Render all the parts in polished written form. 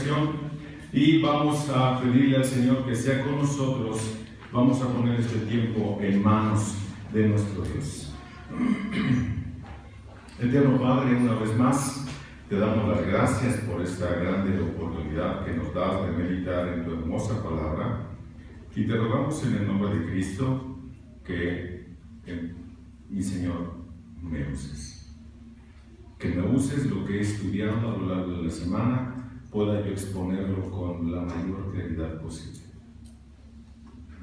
ocasión y vamos a pedirle al Señor que sea con nosotros. Vamos a poner este tiempo en manos de nuestro Dios. Eterno Padre, una vez más te damos las gracias por esta grande oportunidad que nos das de meditar en tu hermosa palabra y te rogamos en el nombre de Cristo que, mi Señor, me uses. Que me uses lo que he estudiado a lo largo de la semana, pueda yo exponerlo con la mayor claridad posible.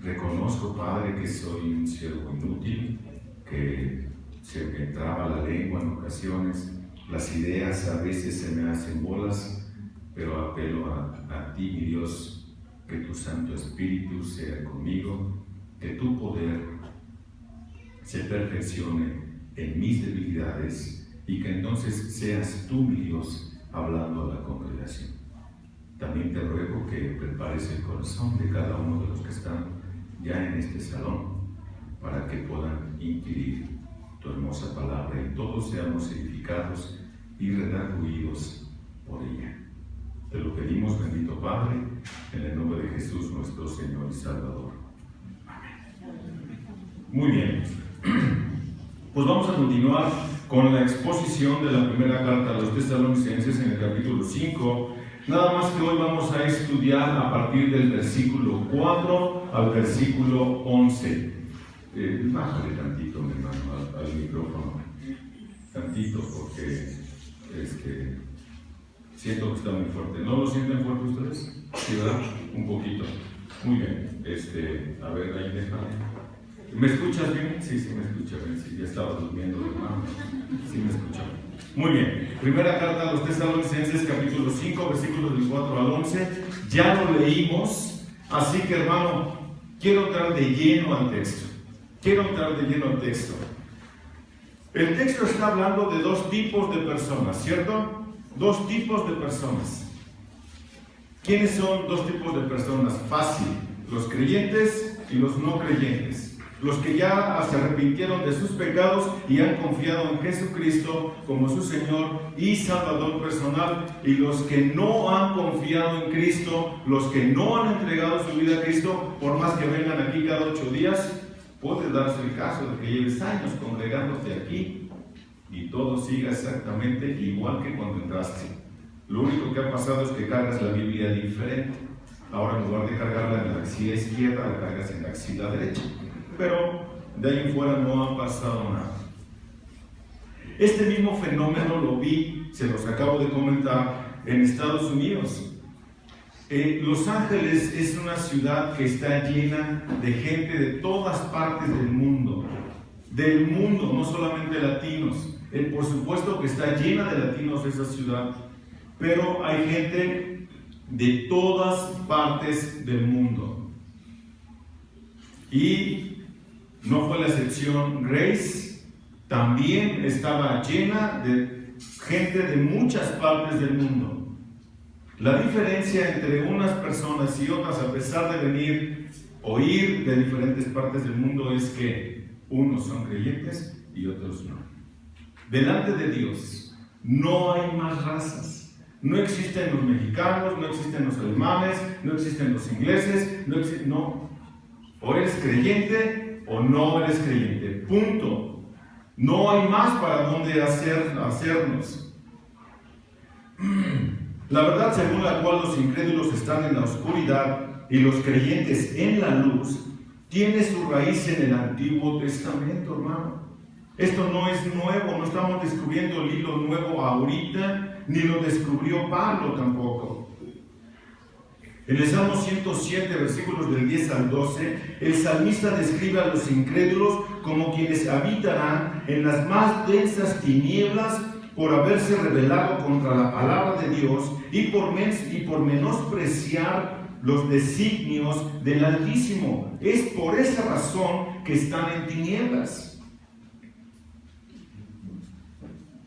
Reconozco, Padre, que soy un siervo inútil, que se me traba la lengua en ocasiones, las ideas a veces se me hacen bolas, pero apelo a ti, mi Dios, que tu Santo Espíritu sea conmigo, que tu poder se perfeccione en mis debilidades y que entonces seas tú, mi Dios, hablando a la congregación. También te ruego que prepares el corazón de cada uno de los que están ya en este salón para que puedan inquirir tu hermosa palabra y todos seamos edificados y redarguidos por ella. Te lo pedimos, bendito Padre, en el nombre de Jesús, nuestro Señor y Salvador. Amén. Muy bien. Pues vamos a continuar con la exposición de la primera carta a los Tesalonicenses en el capítulo 5. Nada más que hoy vamos a estudiar a partir del versículo 4 al versículo 11. Bájale tantito, mi hermano, al micrófono. Tantito, porque siento que está muy fuerte. ¿No lo sienten fuerte ustedes? Sí, ¿verdad? Un poquito. Muy bien. A ver, ahí déjame. ¿Me escuchas bien? Sí, me escucha bien. Sí, ya estaba durmiendo, hermano. Sí, me escucha. Muy bien. Primera carta a los Tesalonicenses, capítulo 5, versículos del 4 al 11. Ya lo leímos, así que, hermano, quiero entrar de lleno al texto. El texto está hablando de dos tipos de personas, ¿cierto? Dos tipos de personas. ¿Quiénes son dos tipos de personas? Fácil. Los creyentes y los no creyentes. Los que ya se arrepintieron de sus pecados y han confiado en Jesucristo como su Señor y Salvador personal, y los que no han confiado en Cristo, los que no han entregado su vida a Cristo, por más que vengan aquí cada 8 días, puede darse el caso de que lleves años congregándote aquí y todo siga exactamente igual que cuando entraste. Lo único que ha pasado es que cargas la Biblia diferente. Ahora, en lugar de cargarla en la axila izquierda, la cargas en la axila derecha. Pero de ahí en fuera no ha pasado nada. Este mismo fenómeno lo vi, se los acabo de comentar, en Estados Unidos. Los Ángeles es una ciudad que está llena de gente de todas partes del mundo, no solamente latinos. Por supuesto que está llena de latinos esa ciudad, pero hay gente de todas partes del mundo. Y no fue la excepción. Grace también estaba llena de gente de muchas partes del mundo. La diferencia entre unas personas y otras, a pesar de venir o ir de diferentes partes del mundo, es que unos son creyentes y otros no. Delante de Dios no hay más razas. No existen los mexicanos, no existen los alemanes, no existen los ingleses, no. O eres creyente o no eres creyente. Punto. No hay más para dónde hacernos. La verdad según la cual los incrédulos están en la oscuridad y los creyentes en la luz tiene su raíz en el Antiguo Testamento, hermano. Esto no es nuevo, no estamos descubriendo el hilo nuevo ahorita, ni lo descubrió Pablo tampoco. En el Salmo 107, versículos del 10 al 12, el salmista describe a los incrédulos como quienes habitarán en las más densas tinieblas por haberse rebelado contra la palabra de Dios y por menospreciar los designios del Altísimo. Es por esa razón que están en tinieblas.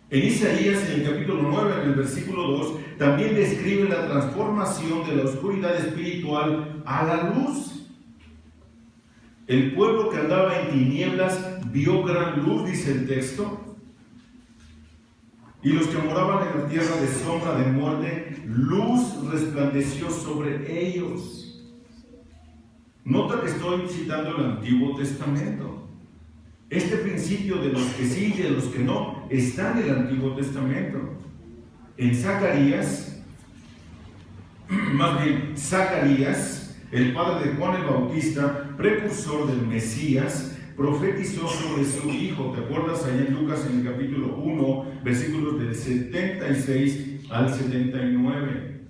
En Isaías, en el capítulo 9, en el versículo 2, también describe la transformación de la oscuridad espiritual a la luz. El pueblo que andaba en tinieblas vio gran luz, dice el texto. Y los que moraban en la tierra de sombra de muerte, luz resplandeció sobre ellos. Nota que estoy citando el Antiguo Testamento. Este principio de los que sí y de los que no está en el Antiguo Testamento. En Zacarías, más bien Zacarías, el padre de Juan el Bautista, precursor del Mesías, profetizó sobre su hijo. ¿Te acuerdas allá en Lucas en el capítulo 1, versículos del 76 al 79?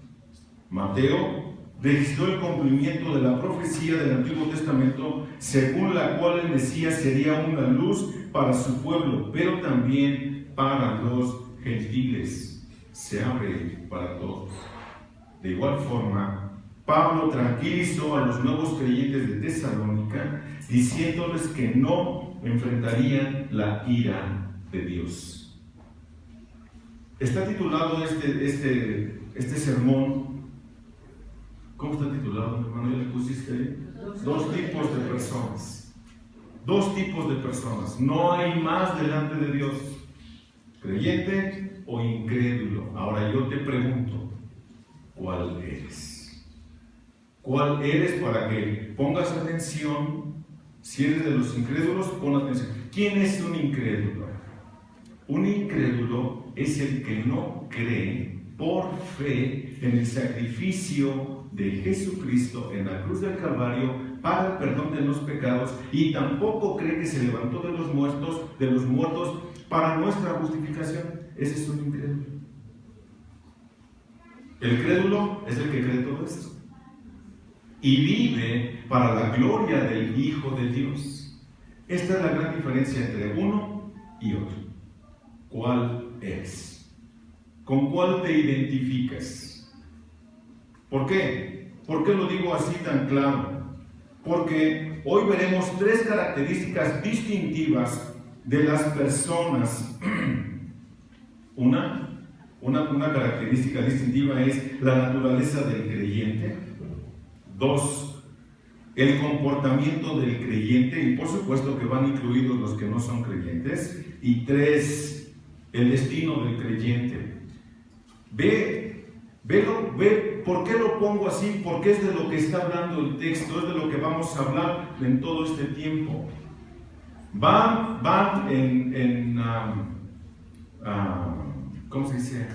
Mateo registró el cumplimiento de la profecía del Antiguo Testamento, según la cual el Mesías sería una luz para su pueblo, pero también para los gentiles. Se abre para todos. De igual forma, Pablo tranquilizó a los nuevos creyentes de Tesalónica, diciéndoles que no enfrentarían la ira de Dios. Está titulado este sermón. ¿Cómo está titulado, hermano? ¿Ya le pusiste ahí? Dos tipos de personas. Dos tipos de personas. No hay más delante de Dios. Creyente o incrédulo. Ahora yo te pregunto, ¿cuál eres? ¿Cuál eres para que pongas atención? Si eres de los incrédulos, pon atención. ¿Quién es un incrédulo? Un incrédulo es el que no cree por fe en el sacrificio de Jesucristo en la cruz del Calvario para el perdón de los pecados, y tampoco cree que se levantó de los muertos para nuestra justificación. Ese es un incrédulo. El crédulo es el que cree todo esto y vive para la gloria del Hijo de Dios. Esta es la gran diferencia entre uno y otro. ¿Cuál eres? ¿Con cuál te identificas? ¿Por qué? ¿Por qué lo digo así tan claro? Porque hoy veremos tres características distintivas de las personas. Una característica distintiva es la naturaleza del creyente. 2, el comportamiento del creyente, y por supuesto que van incluidos los que no son creyentes. Y 3, el destino del creyente. Ve por qué lo pongo así, porque es de lo que está hablando el texto, es de lo que vamos a hablar en todo este tiempo. Van ¿cómo se dice?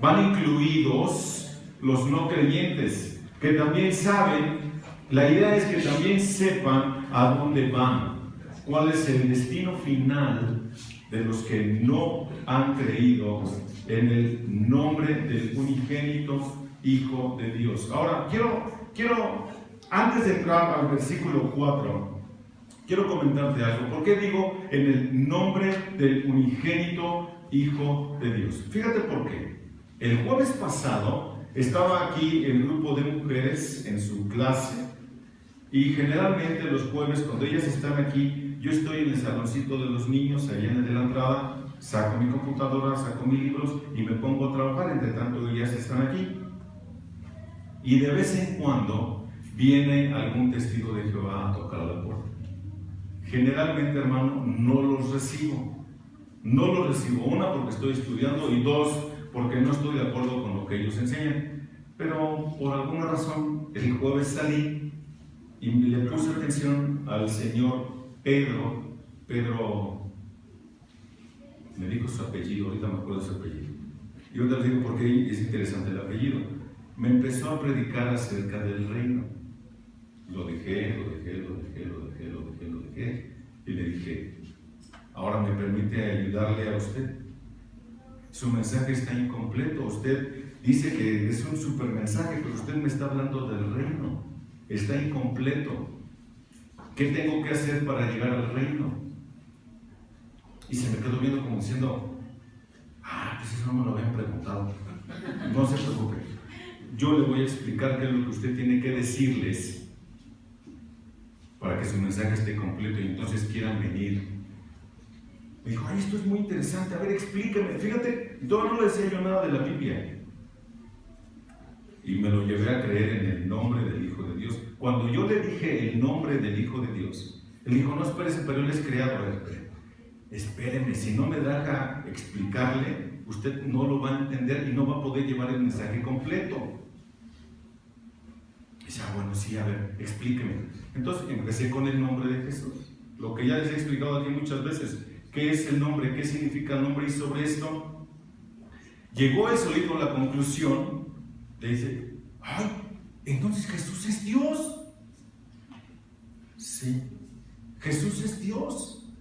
Van incluidos los no creyentes, que también saben. La idea es que también sepan a dónde van, cuál es el destino final de los que no han creído en el nombre del unigénito Hijo de Dios. Ahora, quiero antes de entrar al versículo 4, quiero comentarte algo. ¿Por qué digo en el nombre del unigénito Hijo de Dios? Fíjate por qué. El jueves pasado estaba aquí el grupo de mujeres en su clase, y generalmente los jueves, cuando ellas están aquí, yo estoy en el saloncito de los niños, allá en la entrada, saco mi computadora, saco mis libros y me pongo a trabajar, entre tanto ellas están aquí. Y de vez en cuando viene algún testigo de Jehová a tocar la puerta. Generalmente, hermano, no los recibo. No los recibo, una, porque estoy estudiando, y dos, porque no estoy de acuerdo con lo que ellos enseñan. Pero por alguna razón, el jueves salí y le puse atención al señor Pedro, me dijo su apellido, ahorita me acuerdo de su apellido. Y ahorita les digo por qué es interesante el apellido. Me empezó a predicar acerca del reino. Lo dejé, y le dije, ahora me permite ayudarle a usted. Su mensaje está incompleto. Usted dice que es un super mensaje, pero usted me está hablando del reino. Está incompleto. ¿Qué tengo que hacer para llegar al reino? Y se me quedó viendo como diciendo, pues eso no me lo habían preguntado. No se preocupe, yo le voy a explicar qué es lo que usted tiene que decirles para que su mensaje esté completo y entonces quieran venir. Me dijo, esto es muy interesante, a ver, explíqueme. Fíjate, yo no le decía yo nada de la Biblia. Y me lo llevé a creer en el nombre del Hijo de Dios. Cuando yo le dije el nombre del Hijo de Dios, él dijo, no, espérese, pero él es creador. Espéreme, si no me deja explicarle, usted no lo va a entender y no va a poder llevar el mensaje completo. Dice, bueno, sí, a ver, explíqueme. Entonces empecé con el nombre de Jesús. Lo que ya les he explicado aquí muchas veces. ¿Qué es el nombre? ¿Qué significa el nombre? Y sobre esto llegó el solito a la conclusión. Le dice, ay, entonces Jesús es Dios. Sí, Jesús es Dios.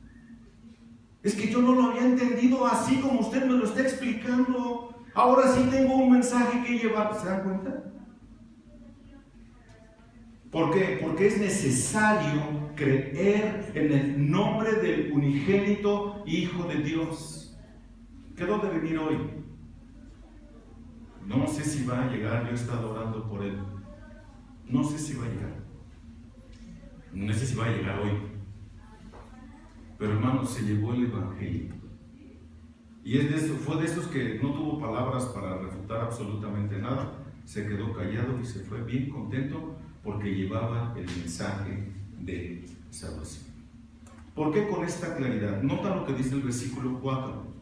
Es que yo no lo había entendido así como usted me lo está explicando. Ahora sí tengo un mensaje que llevar. ¿Se dan cuenta? ¿Por qué? Porque es necesario creer en el nombre del unigénito Hijo de Dios. Quedó de venir hoy. No sé si va a llegar, yo he estado orando por él. No sé si va a llegar. No sé si va a llegar hoy. Pero hermano, se llevó el Evangelio. Y fue de esos que no tuvo palabras para refutar absolutamente nada. Se quedó callado y se fue bien contento porque llevaba el mensaje de salvación. ¿Por qué con esta claridad? Nota lo que dice el versículo 4.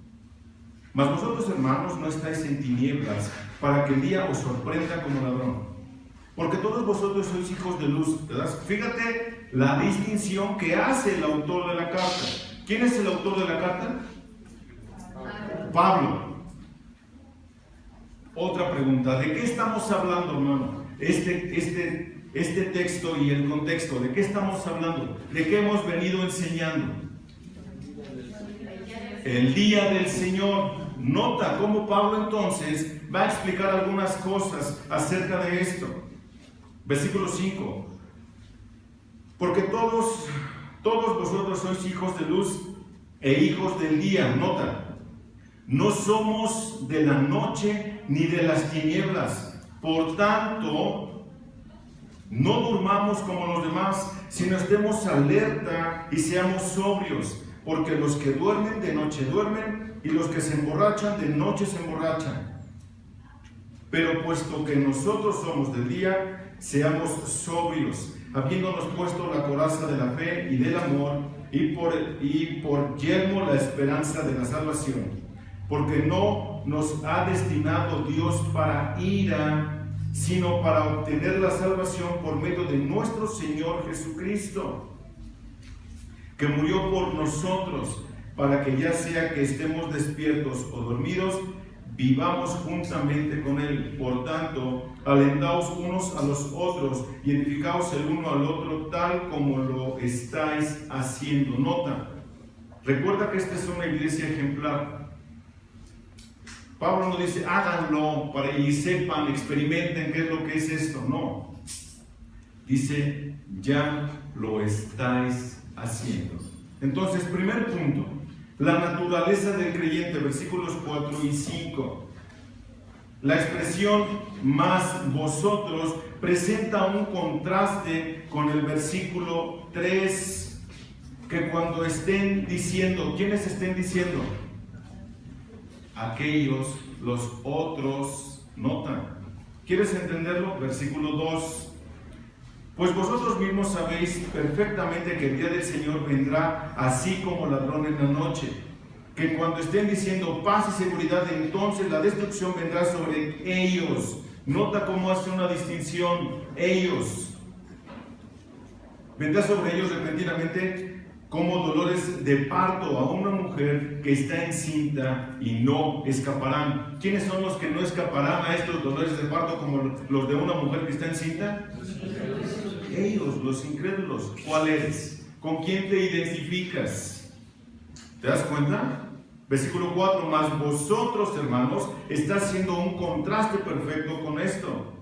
Mas vosotros, hermanos, no estáis en tinieblas para que el día os sorprenda como ladrón. Porque todos vosotros sois hijos de luz. ¿Verdad? Fíjate la distinción que hace el autor de la carta. ¿Quién es el autor de la carta? Pablo. Otra pregunta, ¿de qué estamos hablando, hermano? Este texto y el contexto, ¿de qué estamos hablando? ¿De qué hemos venido enseñando? El día del Señor. Nota cómo Pablo entonces va a explicar algunas cosas acerca de esto. Versículo 5. Porque todos vosotros sois hijos de luz e hijos del día. Nota, no somos de la noche ni de las tinieblas. Por tanto, no durmamos como los demás, sino estemos alerta y seamos sobrios, porque los que duermen de noche duermen, y los que se emborrachan de noche se emborrachan. Pero puesto que nosotros somos del día, seamos sobrios, habiéndonos puesto la coraza de la fe y del amor, y por yelmo la esperanza de la salvación. Porque no nos ha destinado Dios para ira, sino para obtener la salvación por medio de nuestro Señor Jesucristo, que murió por nosotros, para que ya sea que estemos despiertos o dormidos, vivamos juntamente con Él. Por tanto, alentaos unos a los otros y edificaos el uno al otro, tal como lo estáis haciendo. Nota, recuerda que esta es una iglesia ejemplar. Pablo no dice, háganlo para y sepan, experimenten qué es lo que es esto. No. Dice, ya lo estáis haciendo. Entonces, primer punto, la naturaleza del creyente, versículos 4 y 5. La expresión más vosotros presenta un contraste con el versículo 3, que cuando estén diciendo, ¿quiénes estén diciendo? Aquellos, los otros. Nota, ¿quieres entenderlo? Versículo 2. Pues vosotros mismos sabéis perfectamente que el día del Señor vendrá así como ladrón en la noche, que cuando estén diciendo paz y seguridad, entonces la destrucción vendrá sobre ellos. Nota cómo hace una distinción, ellos. Vendrá sobre ellos repentinamente como dolores de parto a una mujer que está encinta y no escaparán. ¿Quiénes son los que no escaparán a estos dolores de parto como los de una mujer que está encinta? Ellos, los incrédulos. ¿Cuál eres? ¿Con quién te identificas? ¿Te das cuenta? Versículo 4, más vosotros, hermanos, está haciendo un contraste perfecto con esto.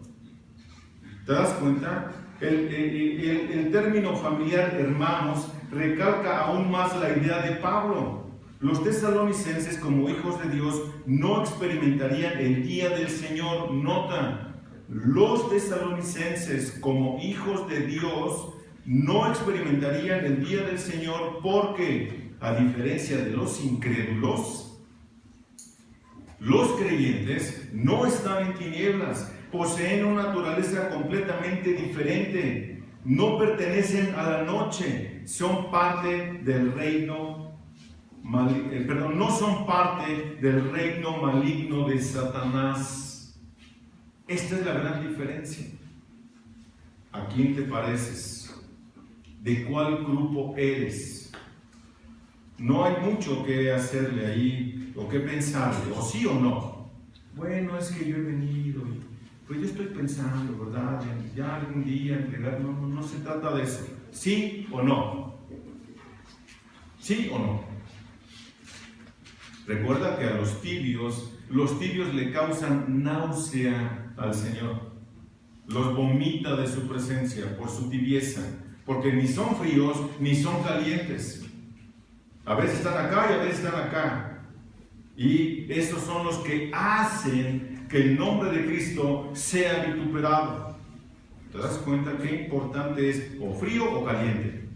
¿Te das cuenta? El término familiar, hermanos, recalca aún más la idea de Pablo. Los tesalonicenses, como hijos de Dios, no experimentarían el día del Señor. Nota, los tesalonicenses, como hijos de Dios, no experimentarían el día del Señor porque, a diferencia de los incrédulos, los creyentes no están en tinieblas, poseen una naturaleza completamente diferente, no pertenecen a la noche, son parte del reino no son parte del reino maligno de Satanás. Esta es la gran diferencia. ¿A quién te pareces? ¿De cuál grupo eres? No hay mucho que hacerle ahí, o que pensarle, o sí o no. Bueno, es que yo he venido, y pues yo estoy pensando, ¿verdad? En ya algún día entregar, no se trata de eso. ¿Sí o no? ¿Sí o no? Recuerda que a los tibios le causan náusea al Señor. Los vomita de su presencia por su tibieza, porque ni son fríos ni son calientes. A veces están acá y a veces están acá. Y esos son los que hacen que el nombre de Cristo sea vituperado. ¿Te das cuenta qué importante es o frío o caliente?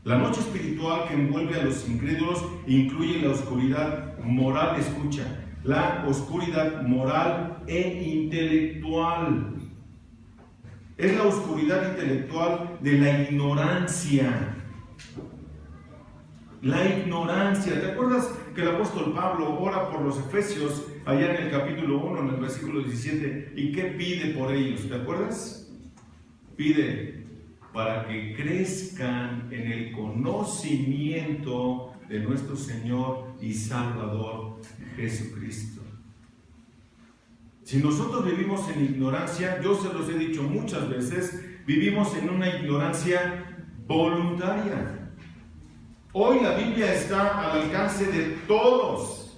La noche espiritual que envuelve a los incrédulos incluye la oscuridad moral, escucha, la oscuridad moral e intelectual. Es la oscuridad intelectual de la ignorancia. La ignorancia. ¿Te acuerdas que el apóstol Pablo ora por los efesios allá en el capítulo 1, en el versículo 17? ¿Y qué pide por ellos? ¿Te acuerdas? Pide para que crezcan en el conocimiento de nuestro Señor y Salvador Jesucristo. Si nosotros vivimos en ignorancia, yo se los he dicho muchas veces, vivimos en una ignorancia voluntaria. Hoy la Biblia está al alcance de todos.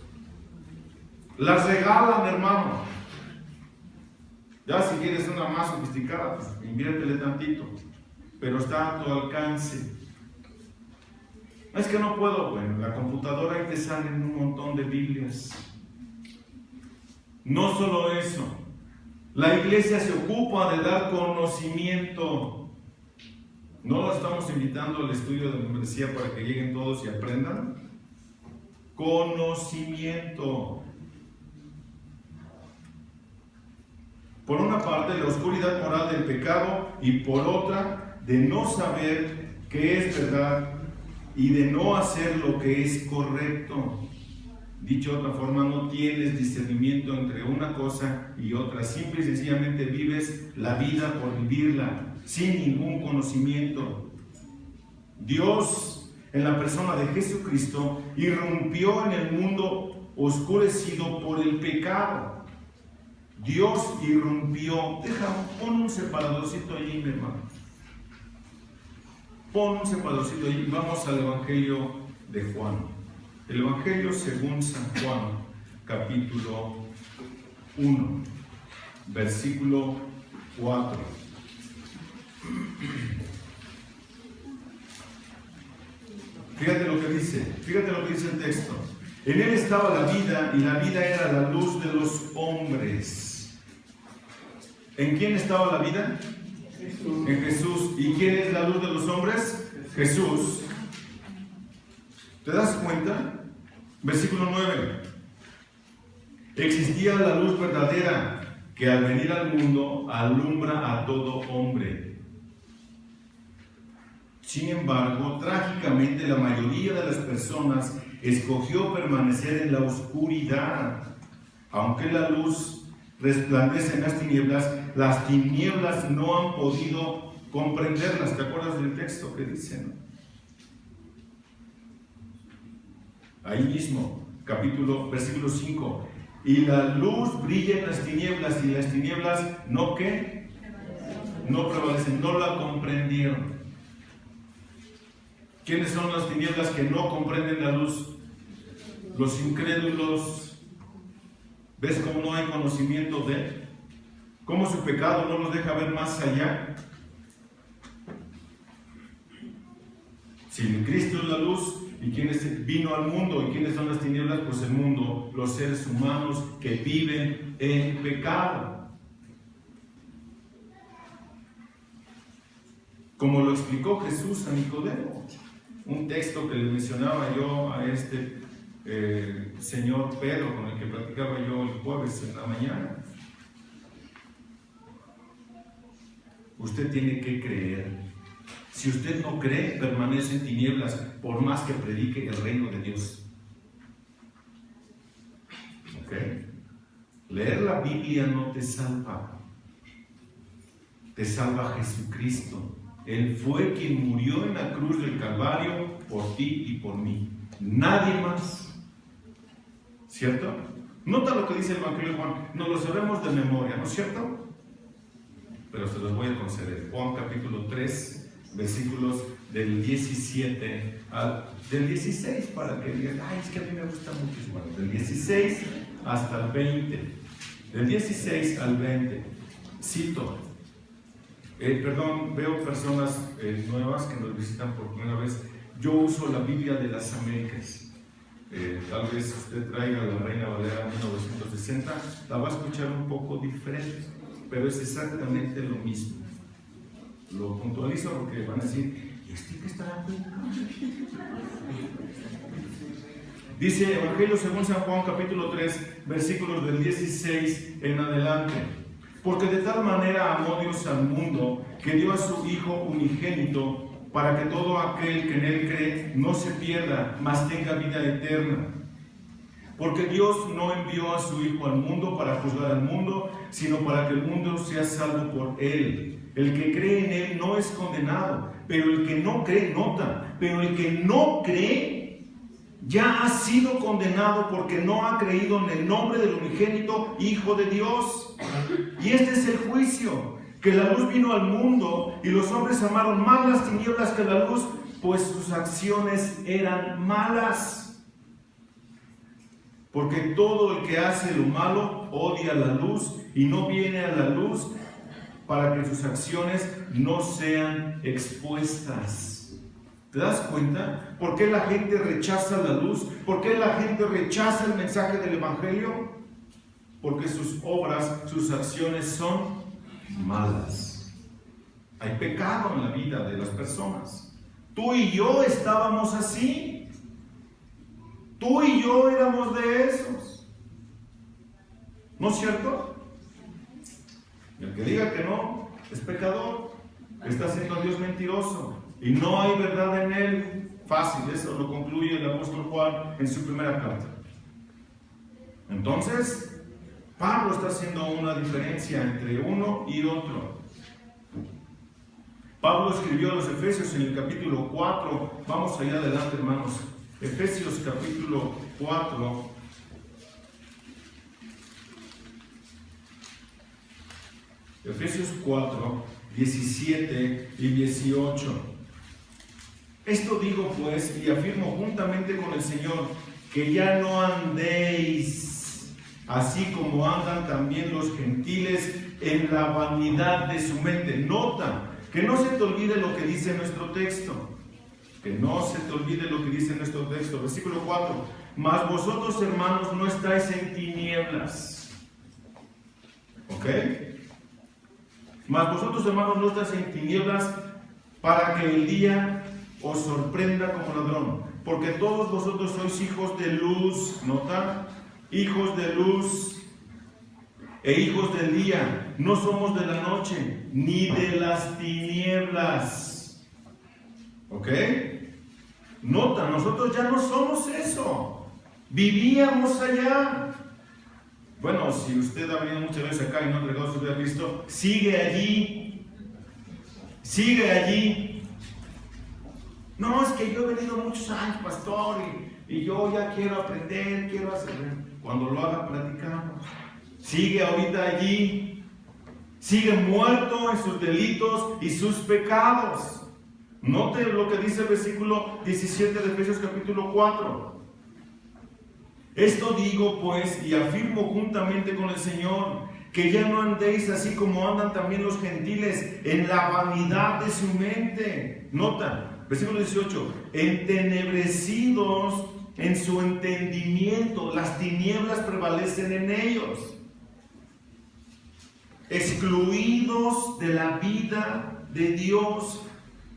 Las regalan, hermano. Ya si quieres una más sofisticada, pues inviértele tantito. Pero está a tu alcance. Es que no puedo, bueno, en la computadora ahí te salen un montón de Biblias. No solo eso, la iglesia se ocupa de dar conocimiento. ¿No los estamos invitando al estudio de la membresía para que lleguen todos y aprendan? Conocimiento. Por una parte, la oscuridad moral del pecado y por otra, de no saber qué es verdad y de no hacer lo que es correcto. Dicho de otra forma, no tienes discernimiento entre una cosa y otra. Simple y sencillamente vives la vida por vivirla, sin ningún conocimiento. Dios, en la persona de Jesucristo, irrumpió en el mundo oscurecido por el pecado. Dios irrumpió. Pon un separadorcito allí, mi hermano. Pon un separadorcito allí. Vamos al Evangelio de Juan. El Evangelio según San Juan, capítulo 1, versículo 4. Fíjate lo que dice el texto. En él estaba la vida y la vida era la luz de los hombres. ¿En quién estaba la vida? Jesús. En Jesús. ¿Y quién es la luz de los hombres? Jesús. ¿Te das cuenta? Versículo 9. Existía la luz verdadera que al venir al mundo alumbra a todo hombre. Sin embargo, trágicamente la mayoría de las personas escogió permanecer en la oscuridad. Aunque la luz resplandece en las tinieblas no han podido comprenderlas. ¿Te acuerdas del texto que dice, no? Ahí mismo, versículo 5. Y la luz brilla en las tinieblas, y las tinieblas no ¿qué? No prevalecen, no la comprendieron. ¿Quiénes son las tinieblas que no comprenden la luz? Los incrédulos. ¿Ves cómo no hay conocimiento de? ¿Cómo su pecado no los deja ver más allá? Si Cristo es la luz, ¿y quién vino al mundo? ¿Y quiénes son las tinieblas? Pues el mundo, los seres humanos que viven en pecado. Como lo explicó Jesús a Nicodemo. Un texto que le mencionaba yo a este señor Pedro, con el que platicaba yo el jueves en la mañana. Usted tiene que creer. Si usted no cree, permanece en tinieblas, por más que predique el reino de Dios. ¿Ok? Leer la Biblia no te salva. Te salva Jesucristo. Él fue quien murió en la cruz del Calvario por ti y por mí. Nadie más. ¿Cierto? Nota lo que dice el Evangelio de Juan. No lo sabemos de memoria, ¿no es cierto? Pero se los voy a conceder. Juan capítulo 3, versículos del 17 del 16, para que digan, ay, es que a mí me gusta mucho, hermano. Del 16 hasta el 20. Del 16 al 20. Cito. Veo personas nuevas que nos visitan por primera vez. Yo uso la Biblia de las Américas. Tal vez usted traiga la Reina Valera 1960, la va a escuchar un poco diferente, pero es exactamente lo mismo. Lo puntualizo porque van a decir, ¿y este qué estará predicando? Dice Evangelio según San Juan capítulo 3, versículos del 16 en adelante. Porque de tal manera amó Dios al mundo, que dio a su Hijo unigénito, para que todo aquel que en Él cree no se pierda, mas tenga vida eterna. Porque Dios no envió a su Hijo al mundo para juzgar al mundo, sino para que el mundo sea salvo por Él. El que cree en Él no es condenado, pero el que no cree, nota, pero el que no cree ya ha sido condenado porque no ha creído en el nombre del unigénito Hijo de Dios. Y este es el juicio, que la luz vino al mundo y los hombres amaron más las tinieblas que la luz, pues sus acciones eran malas. Porque todo el que hace lo malo odia la luz y no viene a la luz para que sus acciones no sean expuestas. ¿Te das cuenta? ¿Por qué la gente rechaza la luz? ¿Por qué la gente rechaza el mensaje del Evangelio? Porque sus obras, sus acciones son malas. Hay pecado en la vida de las personas. Tú y yo estábamos así. Tú y yo éramos de esos. ¿No es cierto? El que diga que no es pecador, está haciendo a Dios mentiroso y no hay verdad en él. Fácil, eso lo concluye el apóstol Juan en su primera carta. Entonces, Pablo está haciendo una diferencia entre uno y otro. Pablo escribió a los Efesios en el capítulo 4. Vamos allá adelante, hermanos. Efesios capítulo 4. Efesios 4, 17 y 18. Esto digo pues, y afirmo juntamente con el Señor, que ya no andéis así como andan también los gentiles en la vanidad de su mente. Nota, que no se te olvide lo que dice nuestro texto. Que no se te olvide lo que dice nuestro texto. Versículo 4. Mas vosotros, hermanos, no estáis en tinieblas. ¿Ok? Mas vosotros, hermanos, no estáis en tinieblas para que el día os sorprenda como ladrón. Porque todos vosotros sois hijos de luz. ¿Nota? Hijos de luz e hijos del día. No somos de la noche ni de las tinieblas. ¿Ok? Nota, nosotros ya no somos eso. Vivíamos allá. Bueno, si usted ha venido muchas veces acá y no ha entregado su vida a Cristo, sigue allí. Sigue allí. No, es que yo he venido muchos años, pastor, y yo ya quiero aprender, quiero hacer. Cuando lo haga, platicamos. Sigue ahorita allí. Sigue muerto en sus delitos y sus pecados. Note lo que dice el versículo 17 de Efesios capítulo 4. Esto digo pues y afirmo juntamente con el Señor, que ya no andéis así como andan también los gentiles en la vanidad de su mente. Nota, versículo 18, entenebrecidos en su entendimiento, las tinieblas prevalecen en ellos, excluidos de la vida de Dios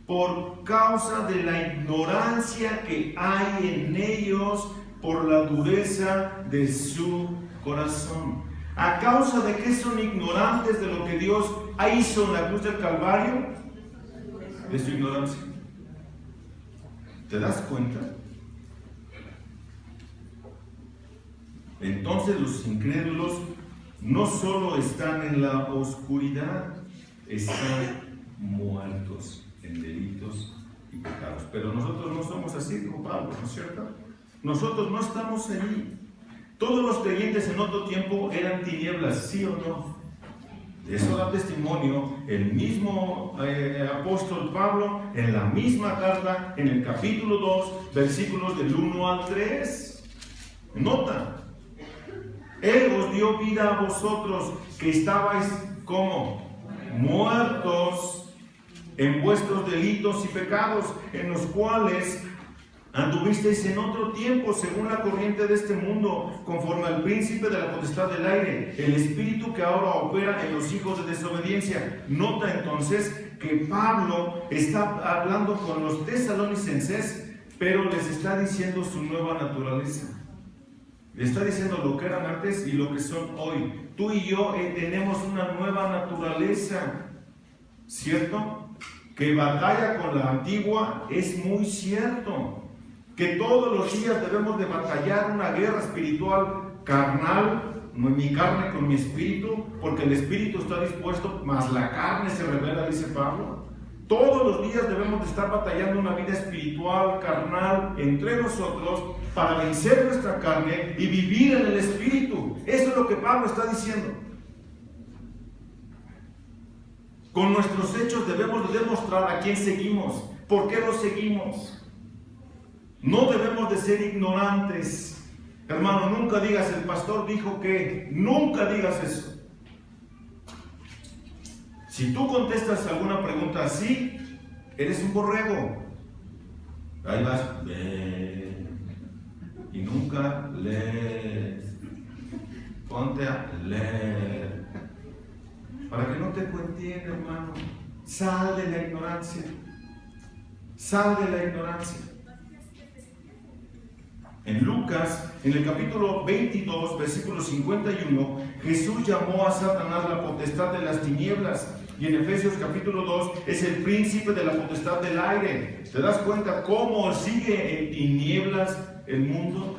por causa de la ignorancia que hay en ellos por la dureza de su corazón. ¿A causa de que son ignorantes de lo que Dios hizo en la cruz del Calvario? de su ignorancia. ¿Te das cuenta? Entonces los incrédulos no solo están en la oscuridad, están muertos en delitos y pecados. Pero nosotros no somos así, dijo Pablo, ¿no es cierto? Nosotros no estamos allí. Todos los creyentes en otro tiempo eran tinieblas, ¿sí o no? De eso da testimonio el mismo apóstol Pablo en la misma carta, en el capítulo 2, versículos del 1 al 3. Nota, Él os dio vida a vosotros que estabais como muertos en vuestros delitos y pecados, en los cuales anduvisteis en otro tiempo según la corriente de este mundo, conforme al príncipe de la potestad del aire, el espíritu que ahora opera en los hijos de desobediencia. Nota entonces que Pablo está hablando con los tesalonicenses, pero les está diciendo su nueva naturaleza. Le está diciendo lo que eran antes y lo que son hoy. Tú y yo tenemos una nueva naturaleza, ¿cierto? Que batalla con la antigua es muy cierto. Que todos los días debemos de batallar una guerra espiritual carnal, mi carne con mi espíritu, porque el espíritu está dispuesto, mas la carne se revela, dice Pablo. Todos los días debemos de estar batallando una vida espiritual, carnal, entre nosotros, para vencer nuestra carne y vivir en el espíritu. Eso es lo que Pablo está diciendo. Con nuestros hechos debemos de demostrar a quién seguimos, por qué lo seguimos. No debemos de ser ignorantes. Hermano, nunca digas, el pastor dijo que, nunca digas eso. Si tú contestas alguna pregunta así, eres un borrego. Ahí vas, y nunca lees. Ponte a leer. Para que no te cuenten, hermano. Sal de la ignorancia. Sal de la ignorancia. En Lucas, en el capítulo 22, versículo 51, Jesús llamó a Satanás la potestad de las tinieblas. Y en Efesios capítulo 2 es el príncipe de la potestad del aire. ¿Te das cuenta cómo sigue en tinieblas el mundo?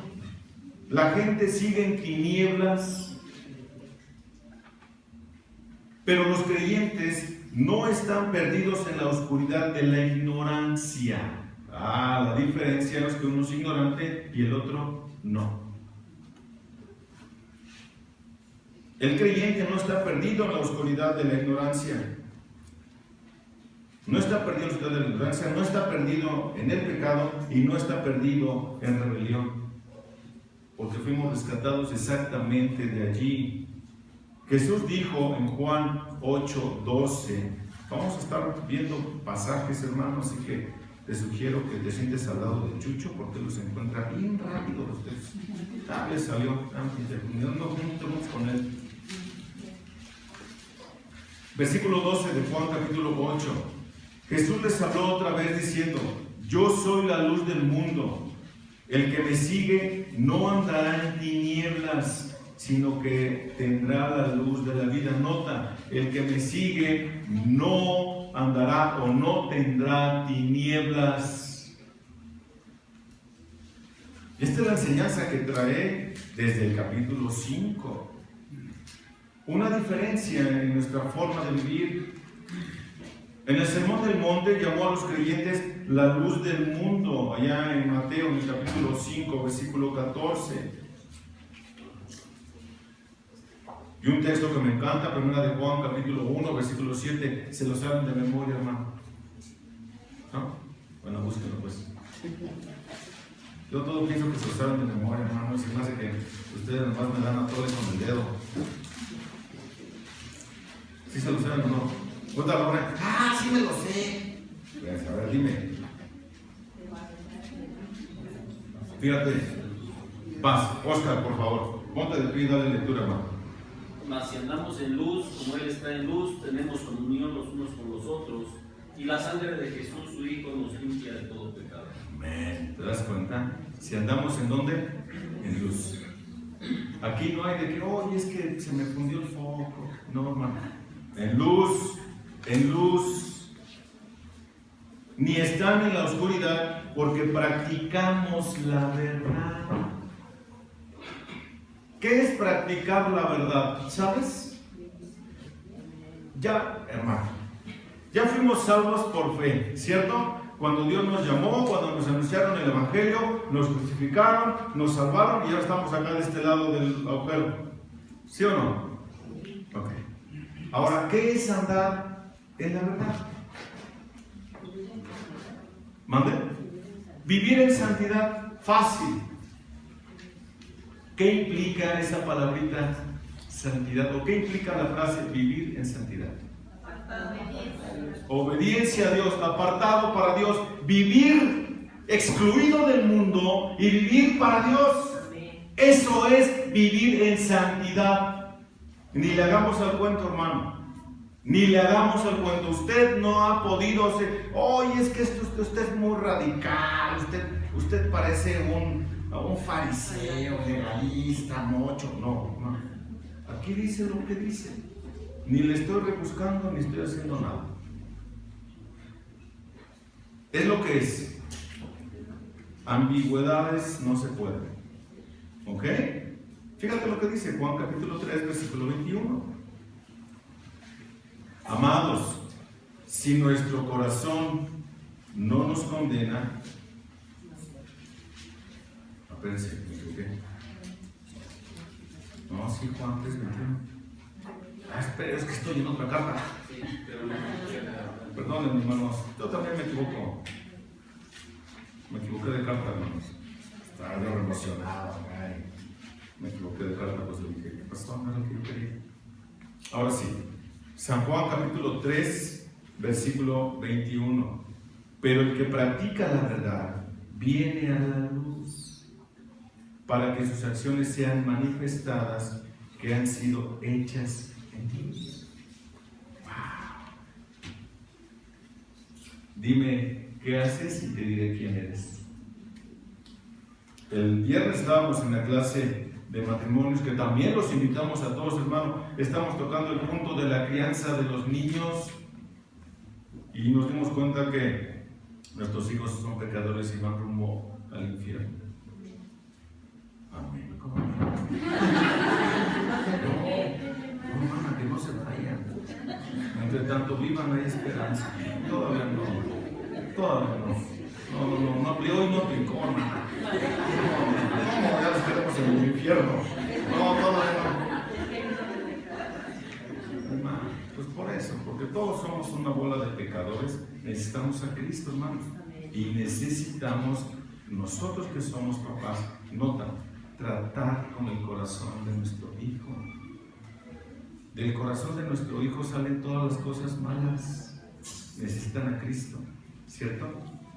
La gente sigue en tinieblas. Pero los creyentes no están perdidos en la oscuridad de la ignorancia. La diferencia es que uno es ignorante y el otro no. El creyente no está perdido en la oscuridad de la ignorancia. No está perdido en la oscuridad de la ignorancia, no está perdido en el pecado y no está perdido en rebelión. Porque fuimos rescatados exactamente de allí. Jesús dijo en Juan 8:12, vamos a estar viendo pasajes, hermanos, así que te sugiero que te sientes al lado de Chucho porque los encuentra bien rápido los textos. Le salió, no juntos con él. Versículo 12 de Juan capítulo 8. Jesús les habló otra vez diciendo, yo soy la luz del mundo. El que me sigue no andará en tinieblas, sino que tendrá la luz de la vida. Nota, el que me sigue no andará o no tendrá tinieblas. Esta es la enseñanza que trae desde el capítulo 5. Una diferencia en nuestra forma de vivir. En el Sermón del Monte llamó a los creyentes la luz del mundo, allá en Mateo, en el capítulo 5, versículo 14. Y un texto que me encanta, primera de Juan, capítulo 1, versículo 7, se lo saben de memoria, hermano. ¿No? Bueno, búsquenlo pues. Yo todo pienso que se lo saben de memoria, hermano, y se me hace que ustedes nomás me dan a todos con el dedo. ¿Sí se lo saben o no? Cuéntalo ahora. Sí me lo sé. Pues, a ver, dime. Fíjate. Paz, Oscar, por favor. Ponte de pie y dale lectura, hermano. Mas si andamos en luz, como Él está en luz, tenemos comunión los unos con los otros, y la sangre de Jesús, su Hijo, nos limpia de todo pecado. Amén. ¿Te das cuenta? Si andamos en ¿dónde? En luz. Aquí no hay de que, oye, es que se me fundió el foco. No, hermano. En luz, en luz. ni están en la oscuridad, porque practicamos la verdad. ¿Qué es practicar la verdad? ¿Sabes? Ya, hermano, ya fuimos salvos por fe, ¿cierto? Cuando Dios nos llamó, cuando nos anunciaron el Evangelio, nos crucificaron, nos salvaron y ahora estamos acá de este lado del agujero. ¿Sí o no? Ok. Ahora, ¿qué es andar en la verdad? ¿Mande? Vivir en santidad, fácil. ¿Qué implica esa palabrita santidad? ¿O qué implica la frase vivir en santidad? Obediencia a Dios, apartado para Dios, vivir excluido del mundo y vivir para Dios. Eso es vivir en santidad. Ni le hagamos al cuento, hermano. Ni le hagamos al cuento. Usted no ha podido ser, oye, es que usted es muy radical, usted parece un fariseo, legalista, mocho. No. Aquí dice lo que dice. Ni le estoy rebuscando, ni estoy haciendo nada. Es lo que es. Ambigüedades no se pueden. ¿Ok? Fíjate lo que dice Juan capítulo 3, versículo 21. Amados, si nuestro corazón no nos condena, espérense, me equivoqué. No, sí, Juan 3, 21. Espera, es que estoy en otra carta. Perdonen, hermanos, yo también me equivoco. Me equivoqué de carta, hermanos. Estaba yo emocionado. Me equivoqué de carta, pues dije, ¿qué pasó? No es lo que yo quería. Ahora sí, San Juan capítulo 3, versículo 21. Pero el que practica la verdad viene a la luz, para que sus acciones sean manifestadas, que han sido hechas en Dios. Wow. Dime qué haces y te diré quién eres. El viernes estábamos en la clase de matrimonios, que también los invitamos a todos, hermanos. Estamos tocando el punto de la crianza de los niños y nos dimos cuenta que nuestros hijos son pecadores y van rumbo al infierno. Amén. ¿Cómo? No, hermana, que no se vayan. Entre tanto vivan, hay esperanza. Todavía no. No, hoy no aplicó, hermana. No, ya los queremos en el infierno. No, todavía no. Hermano, pues por eso, porque todos somos una bola de pecadores, necesitamos a Cristo, hermano. Y necesitamos, nosotros que somos papás, nota, tratar con el corazón de nuestro hijo. Del corazón de nuestro hijo salen todas las cosas malas. Necesitan a Cristo, ¿cierto?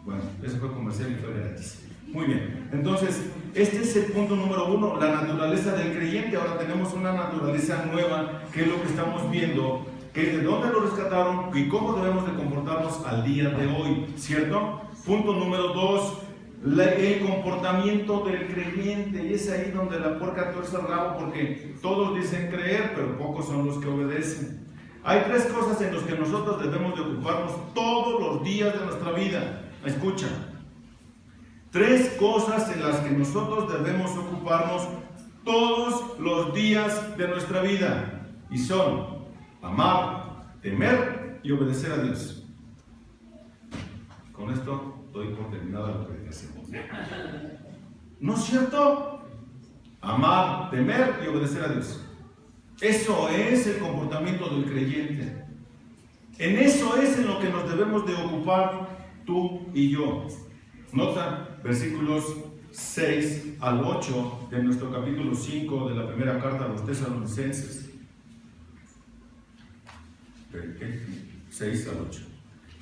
Bueno, eso fue comercial y fue gratis. Muy bien, entonces, este es el punto número 1, la naturaleza del creyente. Ahora tenemos una naturaleza nueva, que es lo que estamos viendo, que es de dónde lo rescataron y cómo debemos de comportarnos al día de hoy, ¿cierto? Punto número 2, el comportamiento del creyente. Y es ahí donde la puerca tuerce el rabo, porque todos dicen creer, pero pocos son los que obedecen. Hay 3 cosas en las que nosotros debemos de ocuparnos todos los días de nuestra vida. Escucha, 3 cosas en las que nosotros debemos ocuparnos todos los días de nuestra vida, y son amar, temer y obedecer a Dios. Con esto doy por terminada la predicación. ¿No es cierto? Amar, temer y obedecer a Dios. Eso es el comportamiento del creyente. En eso es en lo que nos debemos de ocupar tú y yo. Nota versículos 6 al 8 de nuestro capítulo 5 de la primera carta a los Tesalonicenses. 6 al 8.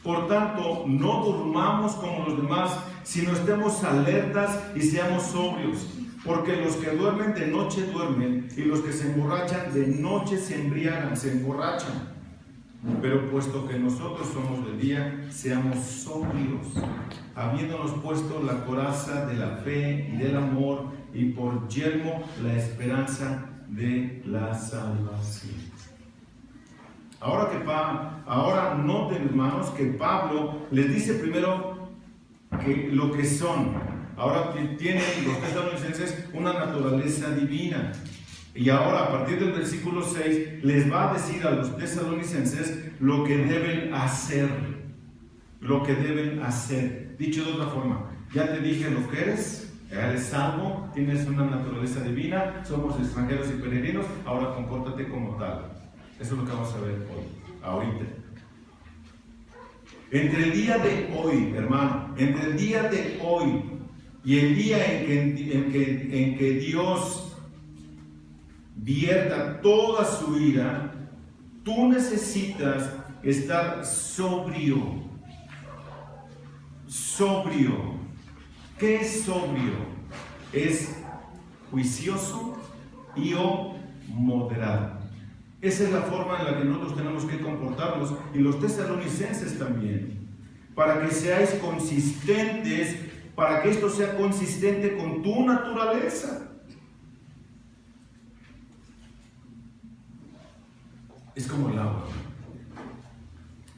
Por tanto, no durmamos como los demás, sino estemos alertas y seamos sobrios. Porque los que duermen de noche duermen, y los que se emborrachan de noche se embriagan, se emborrachan. Pero puesto que nosotros somos de día, seamos sobrios, habiéndonos puesto la coraza de la fe y del amor, y por yelmo la esperanza de la salvación. Ahora noten, hermanos, que Pablo les dice primero que lo que son. Ahora tienen los tesalonicenses una naturaleza divina. Y ahora, a partir del versículo 6, les va a decir a los tesalonicenses lo que deben hacer. Lo que deben hacer. Dicho de otra forma, ya te dije lo que eres salvo, tienes una naturaleza divina, somos extranjeros y peregrinos, ahora compórtate como tal. Eso es lo que vamos a ver hoy, ahorita. Entre el día de hoy, hermano, entre el día de hoy y el día en que Dios vierta toda su ira, tú necesitas estar sobrio. Sobrio. ¿Qué es sobrio? Es juicioso y o moderado. Esa es la forma en la que nosotros tenemos que comportarnos, y los tesalonicenses también, para que seáis consistentes, para que esto sea consistente con tu naturaleza. Es como el agua.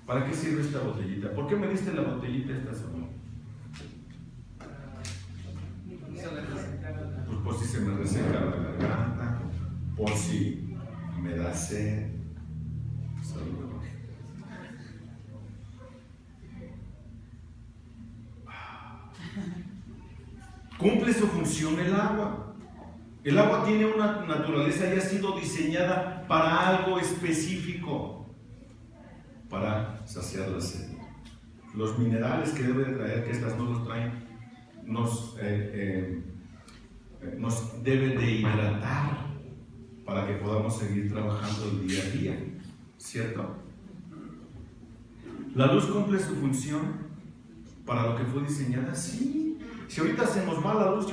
¿Para qué sirve esta botellita? ¿Por qué me diste la botellita esta semana? Pues por si se me reseca la garganta, por si me da sed. Saludos. Cumple su función el agua. El agua tiene una naturaleza y ha sido diseñada para algo específico, para saciar la sed. Los minerales que debe traer, que estas no los traen, nos debe de hidratar para que podamos seguir trabajando el día a día, ¿cierto? La luz cumple su función para lo que fue diseñada, sí. Si ahorita se nos va la luz,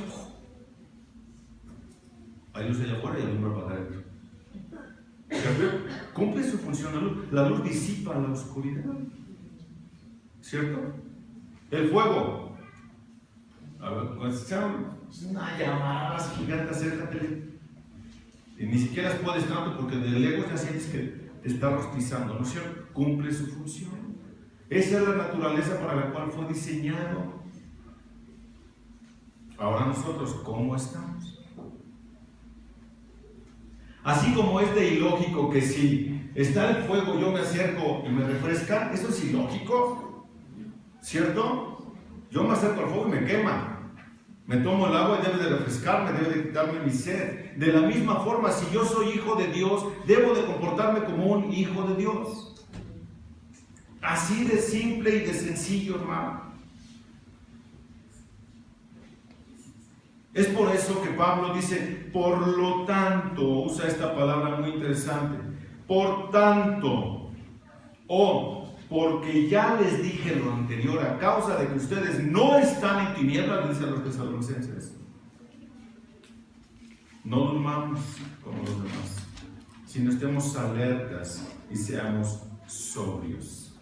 hay luz allá afuera y alumbra para adentro. Cumple su función la luz disipa la oscuridad, ¿cierto? El fuego. A ver, cuando se echa una llamada gigante, acércate. Y ni siquiera puedes tanto porque de lejos ya sientes que te está rostizando, ¿no es cierto? Cumple su función. Esa es la naturaleza para la cual fue diseñado. Ahora nosotros, ¿cómo estamos? Así como es de ilógico que si está el fuego yo me acerco y me refresca, eso es ilógico, ¿cierto? Yo me acerco al fuego y me quema. Me tomo el agua y debe de refrescarme, debe de quitarme mi sed. De la misma forma, si yo soy hijo de Dios, debo de comportarme como un hijo de Dios. Así de simple y de sencillo, hermano. Es por eso que Pablo dice, por lo tanto, usa esta palabra muy interesante, por tanto, o porque ya les dije lo anterior, a causa de que ustedes no están en tinieblas, dicen los tesalonicenses. No durmamos como los demás, sino estemos alertas y seamos sobrios.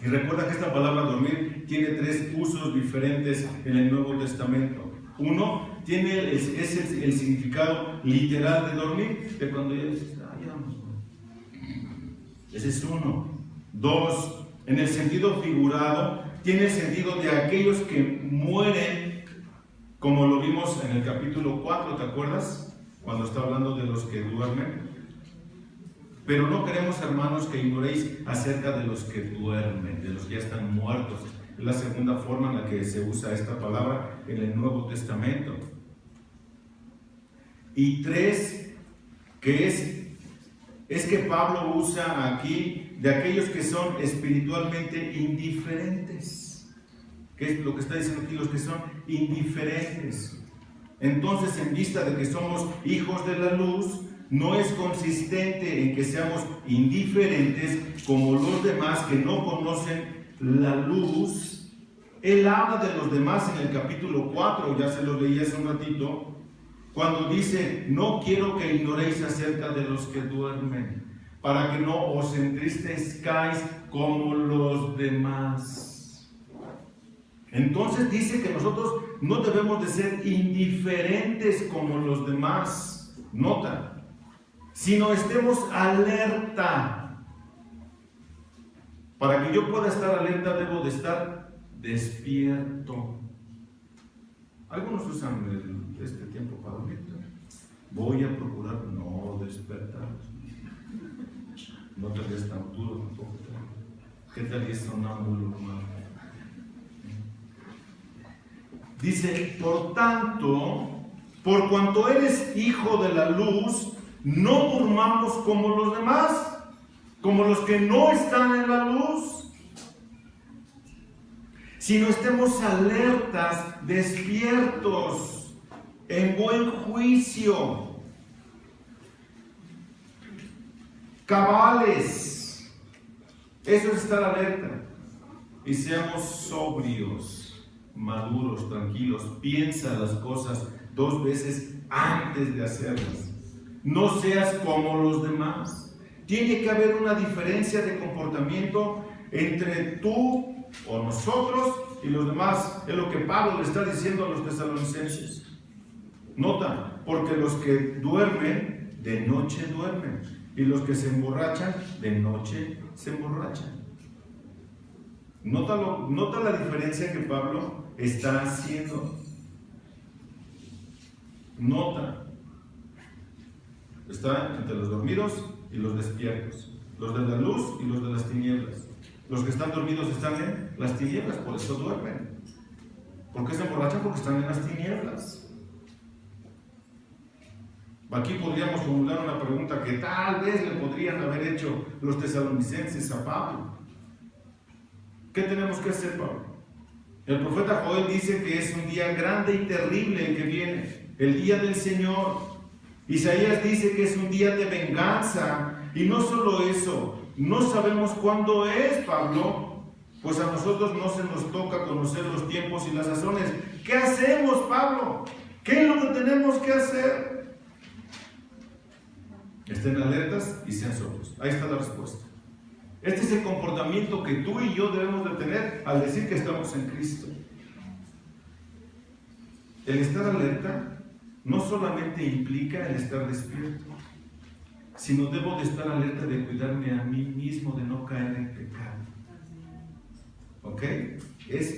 Y recuerda que esta palabra dormir tiene 3 usos diferentes en el Nuevo Testamento. Uno, es el significado literal de dormir, de cuando ya dices, ya vamos. Ese es uno. 2, en el sentido figurado, tiene el sentido de aquellos que mueren, como lo vimos en el capítulo 4, ¿te acuerdas? Cuando está hablando de los que duermen. Pero no queremos, hermanos, que ignoréis acerca de los que duermen, de los que ya están muertos. Es la segunda forma en la que se usa esta palabra en el Nuevo Testamento. Y 3, que es que Pablo usa aquí de aquellos que son espiritualmente indiferentes. ¿Qué es lo que está diciendo aquí? Los que son indiferentes. Entonces, en vista de que somos hijos de la luz, no es consistente en que seamos indiferentes como los demás que no conocen la luz. Él habla de los demás en el capítulo 4, ya se lo leí hace un ratito, cuando dice, no quiero que ignoréis acerca de los que duermen, para que no os entristezcáis como los demás. Entonces dice que nosotros no debemos de ser indiferentes como los demás, nota, sino estemos alerta. Para que yo pueda estar alerta, debo de estar despierto. Algunos usan este tiempo para dormir. Voy a procurar no despertar. No te des tan duro tampoco. ¿Qué tal es sonámbulo, hermano? Dice, por tanto, por cuanto eres hijo de la luz, no durmamos como los demás, como los que no están en la luz, sino estemos alertas, despiertos, en buen juicio, cabales. Eso es estar alerta. Y seamos sobrios, maduros, tranquilos. Piensa las cosas 2 veces antes de hacerlas. No seas como los demás. Tiene que haber una diferencia de comportamiento entre tú o nosotros y los demás. Es lo que Pablo le está diciendo a los tesalonicenses. Nota, porque los que duermen, de noche duermen, y los que se emborrachan, de noche se emborrachan. Nota la diferencia que Pablo está haciendo. Nota. Está entre los dormidos y los despiertos, los de la luz y los de las tinieblas. Los que están dormidos están en las tinieblas, por eso duermen. ¿Por qué se emborrachan? Porque están en las tinieblas. Aquí podríamos formular una pregunta que tal vez le podrían haber hecho los tesalonicenses a Pablo. ¿Qué tenemos que hacer, Pablo? El profeta Joel dice que es un día grande y terrible el que viene, el día del Señor. Isaías dice que es un día de venganza. Y no solo eso, no sabemos cuándo es, Pablo, pues a nosotros no se nos toca conocer los tiempos y las sazones. ¿Qué hacemos, Pablo? ¿Qué es lo que tenemos que hacer? Estén alertas y sean sobrios. Ahí está la respuesta. Este es el comportamiento que tú y yo debemos de tener al decir que estamos en Cristo. El estar alerta no solamente implica el estar despierto, sino debo de estar alerta de cuidarme a mí mismo de no caer en pecado. ¿Ok?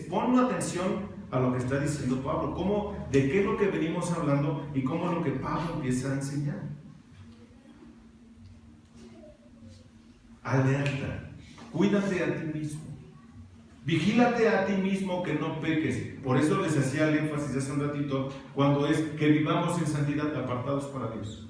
Ponme atención a lo que está diciendo Pablo, de qué es lo que venimos hablando y cómo es lo que Pablo empieza a enseñar. Alerta, cuídate a ti mismo, vigílate a ti mismo que no peques. Por eso les hacía el énfasis hace un ratito, cuando es que vivamos en santidad, apartados para Dios.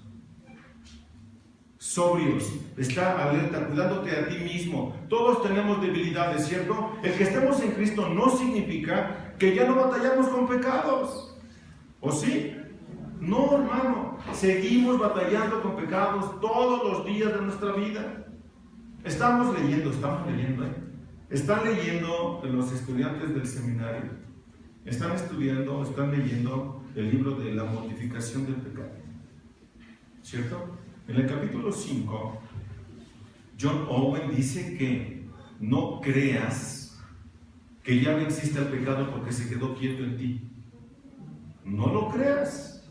Sobrios, está alerta, cuidándote a ti mismo. Todos tenemos debilidades, ¿cierto? El que estemos en Cristo no significa que ya no batallamos con pecados. ¿O sí? No, hermano, seguimos batallando con pecados todos los días de nuestra vida. Estamos leyendo, Están leyendo los estudiantes del seminario. Están leyendo el libro de la mortificación del pecado. ¿Cierto? En el capítulo 5, John Owen dice que no creas que ya venciste al pecado porque se quedó quieto en ti. No lo creas.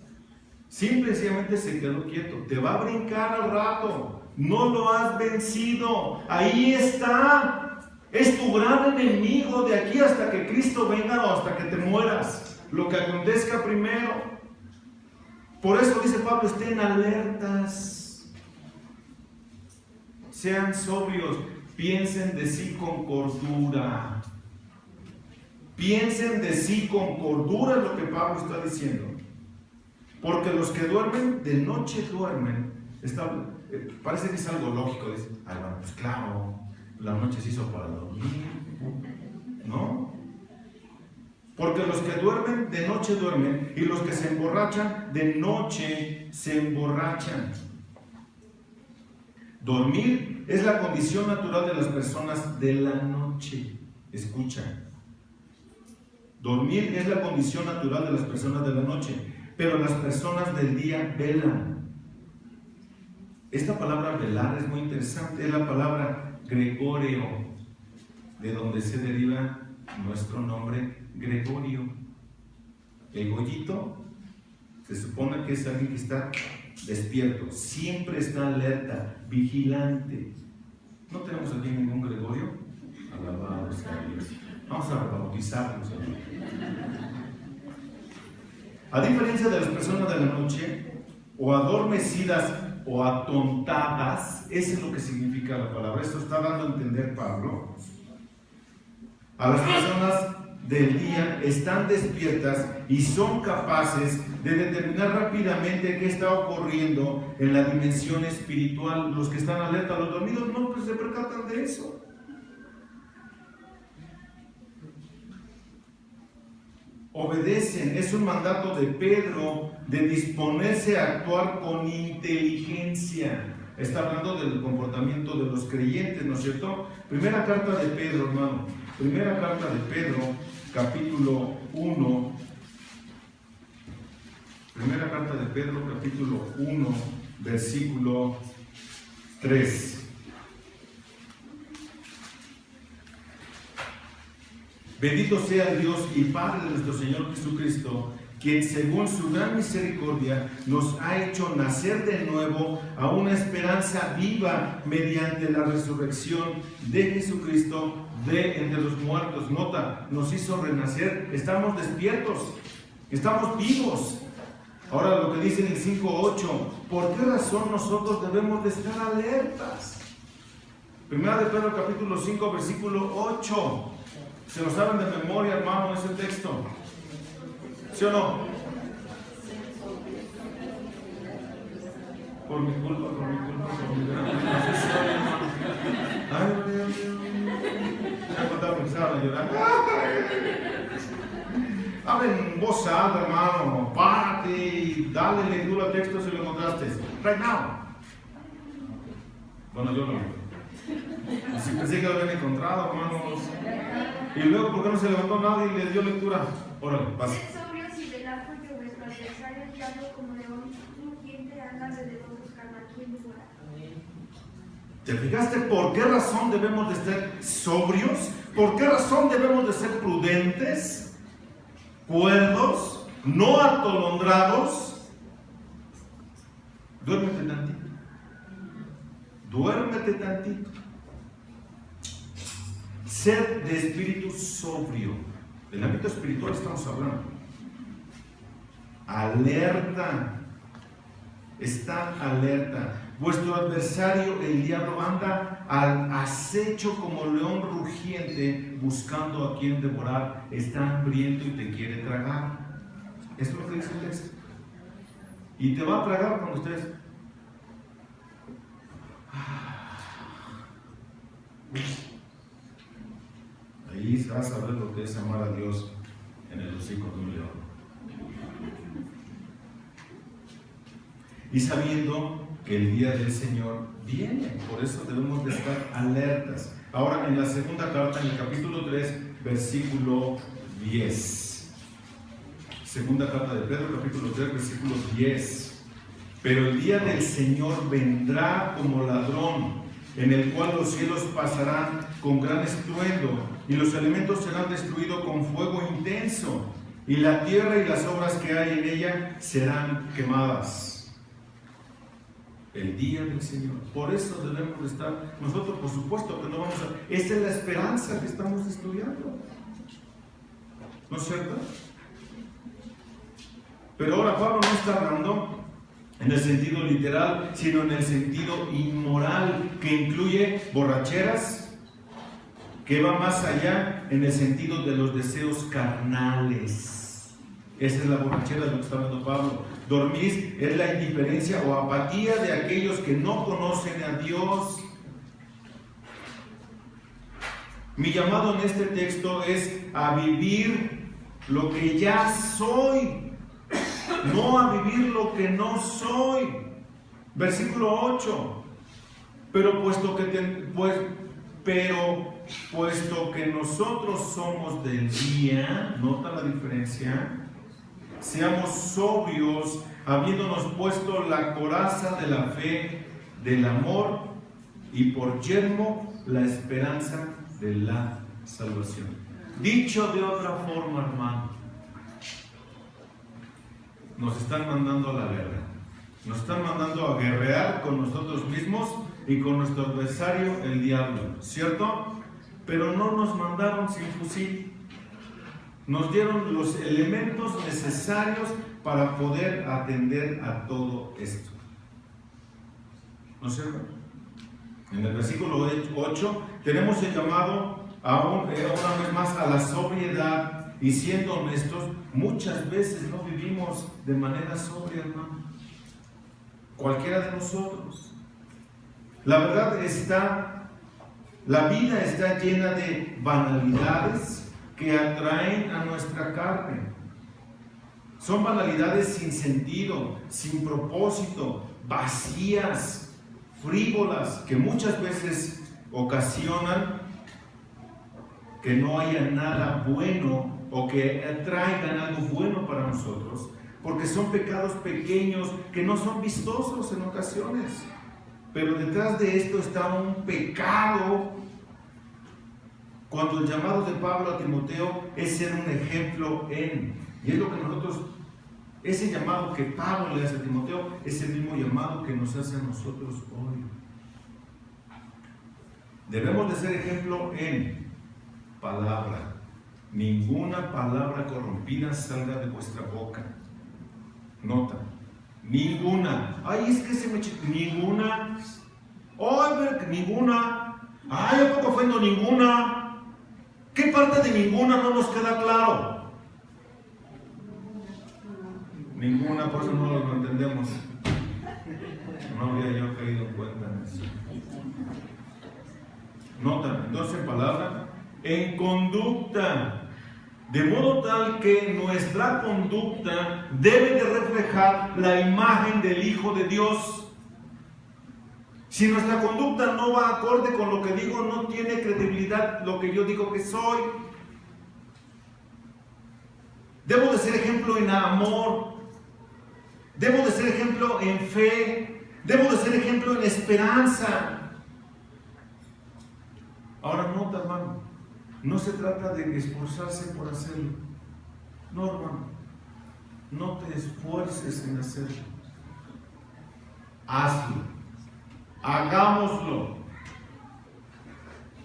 Simplemente se quedó quieto. Te va a brincar al rato. No lo has vencido. Ahí está. Es tu gran enemigo de aquí hasta que Cristo venga o hasta que te mueras. Lo que acontezca primero. Por eso dice Pablo, estén alertas. Sean sobrios. Piensen de sí con cordura. Piensen de sí con cordura, es lo que Pablo está diciendo. Porque los que duermen, de noche duermen. Parece que es algo lógico. Dice, bueno, pues claro, la noche se hizo para dormir. ¿No? Porque los que duermen, de noche duermen. Y los que se emborrachan, de noche se emborrachan. Dormir es la condición natural de las personas de la noche. Escucha. Dormir es la condición natural de las personas de la noche. Pero las personas del día velan. Esta palabra velar es muy interesante. Es la palabra Gregorio, de donde se deriva nuestro nombre Gregorio. El Goyito se supone que es alguien que está despierto, siempre está alerta, vigilante. ¿No tenemos aquí ningún Gregorio? Alabado sea Dios. Vamos a bautizarnos. A diferencia de las personas de la noche, o adormecidas o atontadas, eso es lo que significa la palabra. Esto está dando a entender Pablo. A las personas del día están despiertas y son capaces de determinar rápidamente qué está ocurriendo en la dimensión espiritual. Los que están alerta, los dormidos no, pues se percatan de eso. Obedecen, es un mandato de Pedro de disponerse a actuar con inteligencia. Está hablando del comportamiento de los creyentes, ¿no es cierto? Primera carta de Pedro, hermano. Primera carta de Pedro, capítulo 1. Primera carta de Pedro, capítulo 1, versículo 3. Bendito sea el Dios y Padre de nuestro Señor Jesucristo, quien según su gran misericordia nos ha hecho nacer de nuevo a una esperanza viva mediante la resurrección de Jesucristo de entre los muertos. Nota, nos hizo renacer, estamos despiertos, estamos vivos. Ahora lo que dice en el 5:8, ¿por qué razón nosotros debemos de estar alertas? Primera de Pedro capítulo 5, versículo 8. ¿Se lo saben de memoria, hermano, ese texto? ¿Sí o no? Por mi culpa, por mi culpa, por mi gran hermano. Ya contaron que empezaron a llorar. Hablen en voz alta, hermano. Párate y dale lectura al texto si lo encontraste. Right now. Bueno, yo no. Así pensé que lo habían encontrado, hermanos. Y luego, ¿por qué no se levantó nadie y le dio lectura? Órale, pasa. Sed sobrios y velad, porque vuestro adversario, el diablo, como león rugiente, anda alrededor buscando a quien devorar. ¿Te fijaste por qué razón debemos de ser sobrios? ¿Por qué razón debemos de ser prudentes, cuerdos, no atolondrados? Duérmete tantito. Duérmete tantito. Ser de espíritu sobrio. Del ámbito espiritual estamos hablando. Alerta. Está alerta. Vuestro adversario, el diablo, anda al acecho como león rugiente, buscando a quien devorar. Está hambriento y te quiere tragar. Eso es lo que dice el texto. Y te va a tragar cuando estés. Ahí vas a ver lo que es amar a Dios en el hocico de un león. Y sabiendo que el día del Señor viene, por eso debemos de estar alertas. Ahora en la segunda carta, en el capítulo 3, versículo 10. Segunda carta de Pedro, capítulo 3, versículo 10. Pero el día del Señor vendrá como ladrón, en el cual los cielos pasarán con gran estruendo, y los elementos serán destruidos con fuego intenso, y la tierra y las obras que hay en ella serán quemadas. El día del Señor. Por eso debemos de estar, nosotros por supuesto que no vamos a... Esa es la esperanza que estamos estudiando. ¿No es cierto? Pero ahora Pablo no está hablando en el sentido literal, sino en el sentido inmoral, que incluye borracheras, que va más allá en el sentido de los deseos carnales. Esa es la borrachera de lo que está hablando Pablo. Dormir es la indiferencia o apatía de aquellos que no conocen a Dios. Mi llamado en este texto es a vivir lo que ya soy, no a vivir lo que no soy. Versículo 8. Pero puesto que nosotros somos del día, nota la diferencia, seamos sobrios, habiéndonos puesto la coraza de la fe, del amor, y por yelmo la esperanza de la salvación. Dicho de otra forma, hermano, nos están mandando a la guerra. Nos están mandando a guerrear con nosotros mismos y con nuestro adversario, el diablo, ¿cierto? pero no nos mandaron sin fusil. Nos dieron los elementos necesarios para poder atender a todo esto. ¿No es cierto? En el versículo 8 tenemos el llamado una vez más a la sobriedad, y siendo honestos, muchas veces no vivimos de manera sobria, hermano. Cualquiera de nosotros. La verdad la vida está llena de banalidades que atraen a nuestra carne. Son banalidades sin sentido, sin propósito, vacías, frívolas, que muchas veces ocasionan que no haya nada bueno o que traigan algo bueno para nosotros, porque son pecados pequeños que no son vistosos en ocasiones, pero detrás de esto está un pecado. Cuando el llamado de Pablo a Timoteo es ser un ejemplo y es lo que nosotros, ese llamado que Pablo le hace a Timoteo, es el mismo llamado que nos hace a nosotros hoy. Debemos de ser ejemplo en palabra. Ninguna palabra corrompida salga de vuestra boca. Nota, ninguna. Ay, es que se me ninguna. Ay, ninguna. Ay, ¿a poco ofendo ninguna? ¿Qué parte de ninguna no nos queda claro? Ninguna, por eso no lo entendemos. No había yo caído en cuenta en eso. Nota, entonces en palabra, en conducta, de modo tal que nuestra conducta debe de reflejar la imagen del Hijo de Dios. Si nuestra conducta no va acorde con lo que digo, no tiene credibilidad lo que yo digo que soy. Debo de ser ejemplo en amor, debo de ser ejemplo en fe, debo de ser ejemplo en esperanza. Ahora nota, hermano, no se trata de esforzarse por hacerlo. No, hermano, no te esfuerces en hacerlo. Hazlo. Hagámoslo.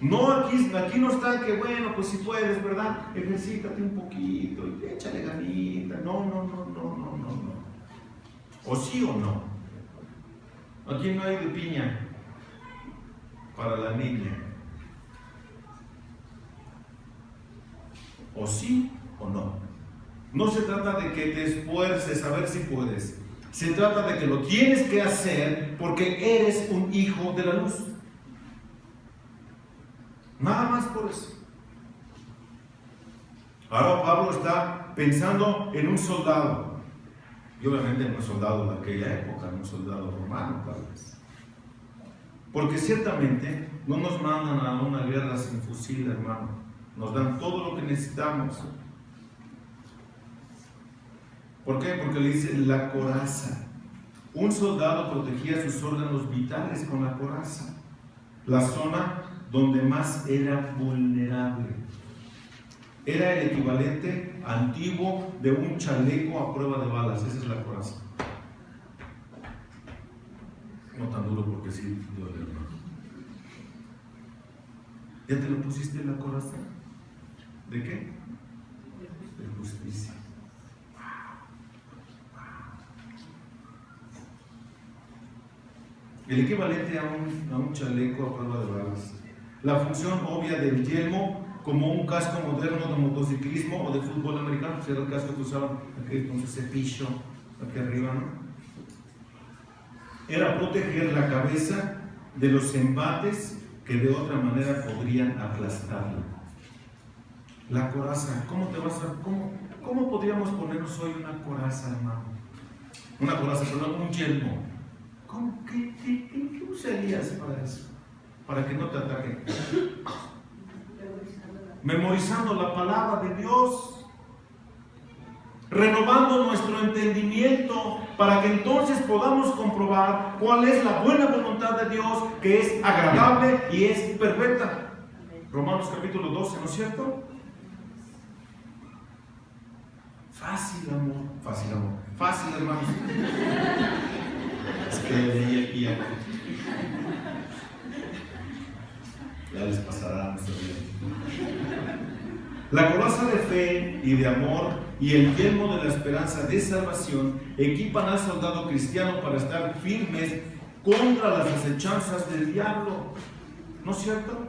No, aquí no está que bueno, pues si puedes, ¿verdad? Ejercítate un poquito y échale ganita. No. O sí o no. Aquí no hay de piña para la niña. O sí o no. No se trata de que te esfuerces a ver si puedes. Se trata de que lo tienes que hacer porque eres un hijo de la luz. Nada más por eso. Ahora Pablo está pensando en un soldado. Y obviamente en un soldado de aquella época, un soldado romano tal vez. Porque ciertamente no nos mandan a una guerra sin fusil, hermano. Nos dan todo lo que necesitamos. ¿Por qué? Porque le dice la coraza. Un soldado protegía sus órganos vitales con la coraza, la zona donde más era vulnerable. Era el equivalente antiguo de un chaleco a prueba de balas. Esa es la coraza. No tan duro porque sí duele, hermano. ¿Ya te lo pusiste en la coraza? ¿De qué? De justicia. El equivalente a un chaleco a prueba de balas. La función obvia del yelmo, como un casco moderno de motociclismo o de fútbol americano, pues era el casco que usaban aquí con su cepillo aquí arriba, ¿no? Era proteger la cabeza de los embates que de otra manera podrían aplastarla. La coraza, ¿cómo podríamos ponernos hoy una coraza, hermano? Una coraza, perdón, un yelmo. ¿Qué usarías para eso? Para que no te ataquen. Memorizando la palabra de Dios. Renovando nuestro entendimiento para que entonces podamos comprobar cuál es la buena voluntad de Dios, que es agradable y es perfecta. Romanos capítulo 12, ¿no es cierto? Fácil, hermanos. Es que leí aquí. Ya les pasará nuestro día. La coraza de fe y de amor y el yelmo de la esperanza de salvación equipan al soldado cristiano para estar firmes contra las acechanzas del diablo. ¿No es cierto?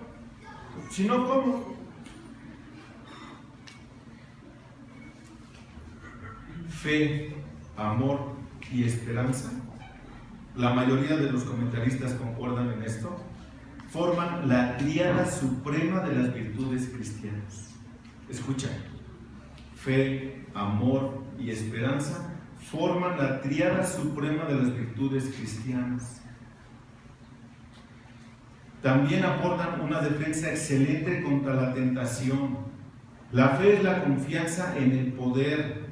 Si no, ¿cómo? Fe, amor y esperanza, la mayoría de los comentaristas concuerdan en esto, forman la tríada suprema de las virtudes cristianas. Escucha, fe, amor y esperanza forman la tríada suprema de las virtudes cristianas. También aportan una defensa excelente contra la tentación. La fe es la confianza en el poder,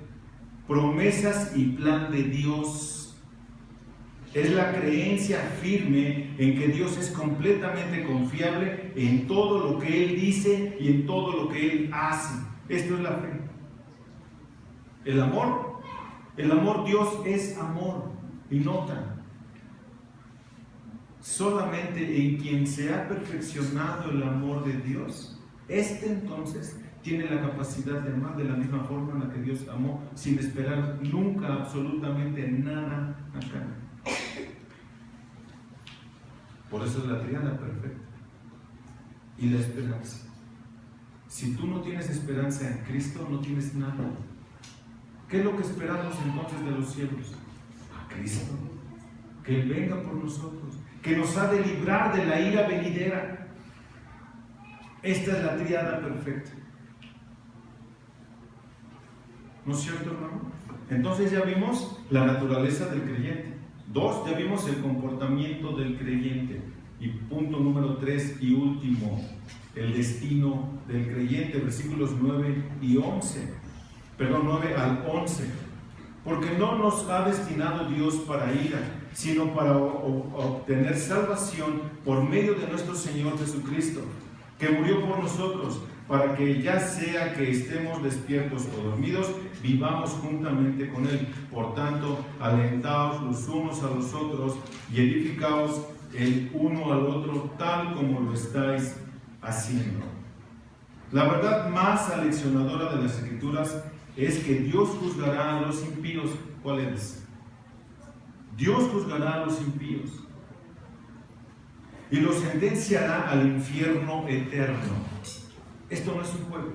promesas y plan de Dios. Es la creencia firme en que Dios es completamente confiable en todo lo que Él dice y en todo lo que Él hace. Esto es la fe. El amor, Dios es amor. Y nota, solamente en quien se ha perfeccionado el amor de Dios, entonces tiene la capacidad de amar de la misma forma en la que Dios amó, sin esperar nunca absolutamente nada a cambio. Por eso es la tríada perfecta. Y la esperanza. Si tú no tienes esperanza en Cristo, no tienes nada. ¿Qué es lo que esperamos entonces de los cielos? A Cristo. Que Él venga por nosotros, que nos ha de librar de la ira venidera. Esta es la tríada perfecta. ¿No es cierto, hermano? Entonces ya vimos la naturaleza del creyente. 2, ya vimos el comportamiento del creyente. Y punto número 3 y último, el destino del creyente, versículos 9 al 11. Porque no nos ha destinado Dios para ira, sino para obtener salvación por medio de nuestro Señor Jesucristo, que murió por nosotros, para que ya sea que estemos despiertos o dormidos, vivamos juntamente con Él. Por tanto, alentaos los unos a los otros y edificaos el uno al otro, tal como lo estáis haciendo. La verdad más aleccionadora de las Escrituras es que Dios juzgará a los impíos. ¿Cuál es? Dios juzgará a los impíos y los sentenciará al infierno eterno. Esto no es un juego.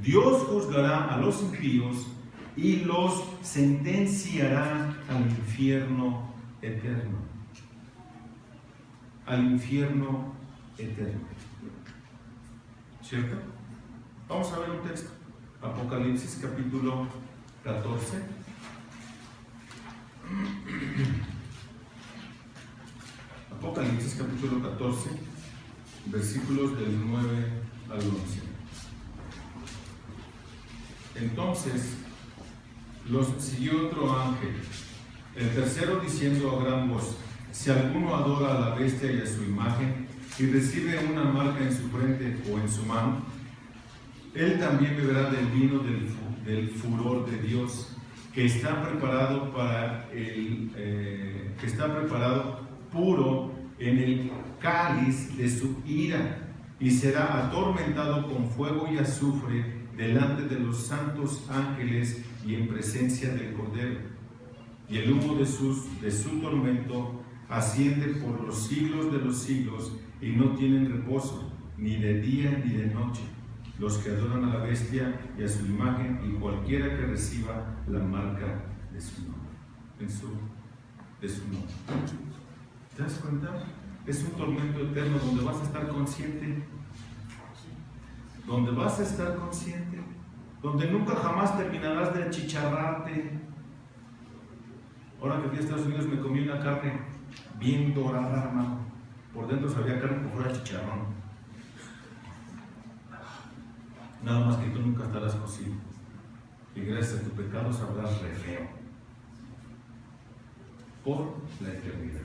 Dios juzgará a los impíos y los sentenciará al infierno eterno. Al infierno eterno. ¿Cierto? Vamos a ver un texto. Apocalipsis capítulo 14. Apocalipsis capítulo 14, versículos del 9 al 11. Entonces los siguió otro ángel, el tercero, diciendo a gran voz: si alguno adora a la bestia y a su imagen y recibe una marca en su frente o en su mano, él también beberá del vino del furor de Dios, que está preparado puro en el cáliz de su ira, y será atormentado con fuego y azufre delante de los santos ángeles y en presencia del Cordero. Y el humo de su tormento asciende por los siglos de los siglos, y no tienen reposo, ni de día ni de noche, los que adoran a la bestia y a su imagen, y cualquiera que reciba la marca de su nombre. De su nombre. ¿Te das cuenta? Es un tormento eterno donde vas a estar consciente. Donde vas a estar consciente. Donde nunca jamás terminarás de achicharrarte. Ahora que fui a Estados Unidos me comí una carne bien dorada, hermano. Por dentro sabía carne por fuera chicharrón. Nada más que tú nunca estarás cocido. Y gracias a tu pecado sabrás re feo. Por la eternidad.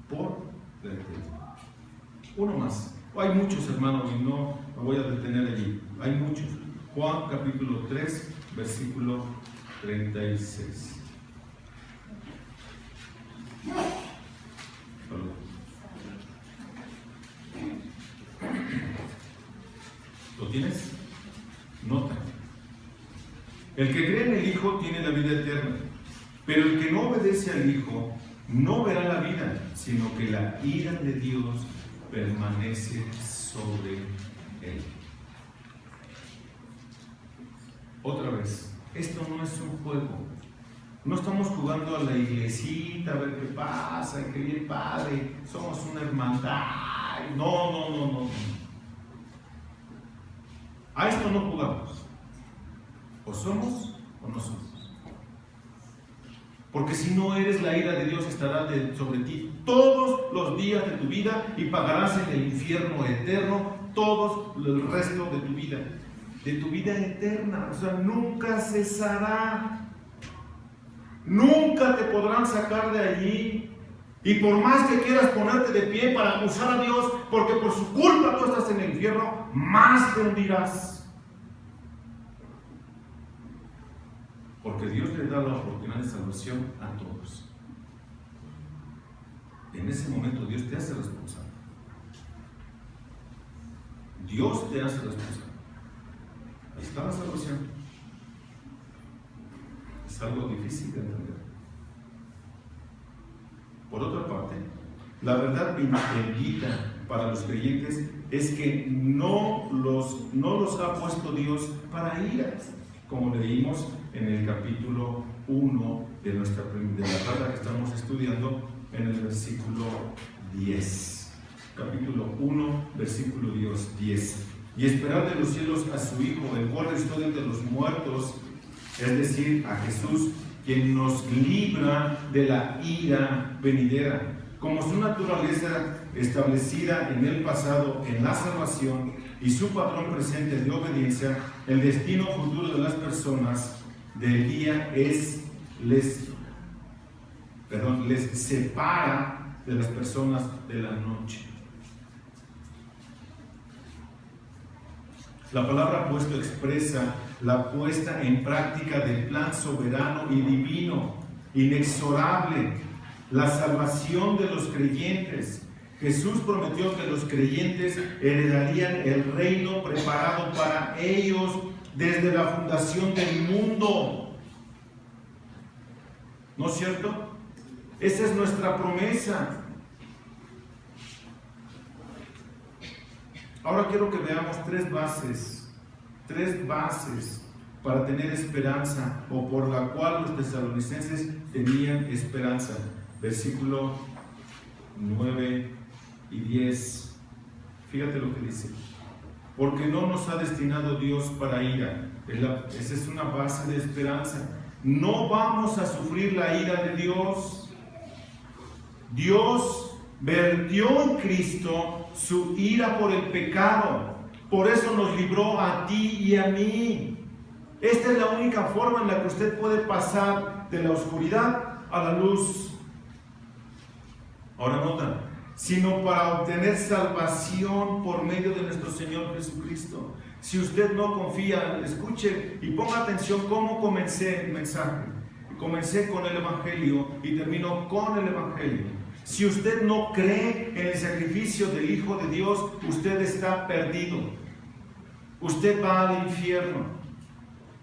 Por la eternidad. Uno más. Hay muchos, hermanos, y no me voy a detener allí. Hay muchos. Juan capítulo 3, versículo 36. Perdón. ¿Lo tienes? Nota. El que cree en el Hijo tiene la vida eterna, pero el que no obedece al Hijo no verá la vida, sino que la ira de Dios permanece sobre él. Otra vez, esto no es un juego. No estamos jugando a la iglesita a ver qué pasa, qué bien padre, somos una hermandad. No. A esto no jugamos. O somos o no somos. Porque si no eres, la ira de Dios estará sobre ti todos los días de tu vida y pagarás en el infierno eterno todo el resto de tu vida eterna. O sea, nunca cesará. Nunca te podrán sacar de allí. Y por más que quieras ponerte de pie para acusar a Dios, porque por su culpa tú estás en el infierno, más te hundirás. Porque Dios le da la oportunidad de salvación a todos. En ese momento Dios te hace responsable. Dios te hace responsable. Ahí está la salvación. Es algo difícil de entender. Por otra parte, la verdad bendita para los creyentes es que no los ha puesto Dios para ira, como leímos en el capítulo 1 de la carta que estamos estudiando, en el versículo 10. Capítulo 1, versículo 10. Y esperar de los cielos a su Hijo, el cual resucitó de entre los muertos, es decir, a Jesús, quien nos libra de la ira venidera, como su naturaleza establecida en el pasado en la salvación y su patrón presente de obediencia, el destino futuro de las personas del día les separa de las personas de la noche. La palabra puesto expresa la puesta en práctica del plan soberano y divino, inexorable, la salvación de los creyentes. Jesús prometió que los creyentes heredarían el reino preparado para ellos desde la fundación del mundo. ¿No es cierto? Esa es nuestra promesa. Ahora quiero que veamos tres bases para tener esperanza, o por la cual los tesalonicenses tenían esperanza. Versículo 9 y 10. Fíjate lo que dice. Porque no nos ha destinado Dios para ira. Esa es una base de esperanza. No vamos a sufrir la ira de Dios. Dios vertió en Cristo su ira por el pecado. Por eso nos libró a ti y a mí. Esta es la única forma en la que usted puede pasar de la oscuridad a la luz. Ahora nota, sino para obtener salvación por medio de nuestro Señor Jesucristo. Si usted no confía, escuche y ponga atención cómo comencé el mensaje. Comencé con el Evangelio y termino con el Evangelio. Si usted no cree en el sacrificio del Hijo de Dios, usted está perdido. Usted va al infierno.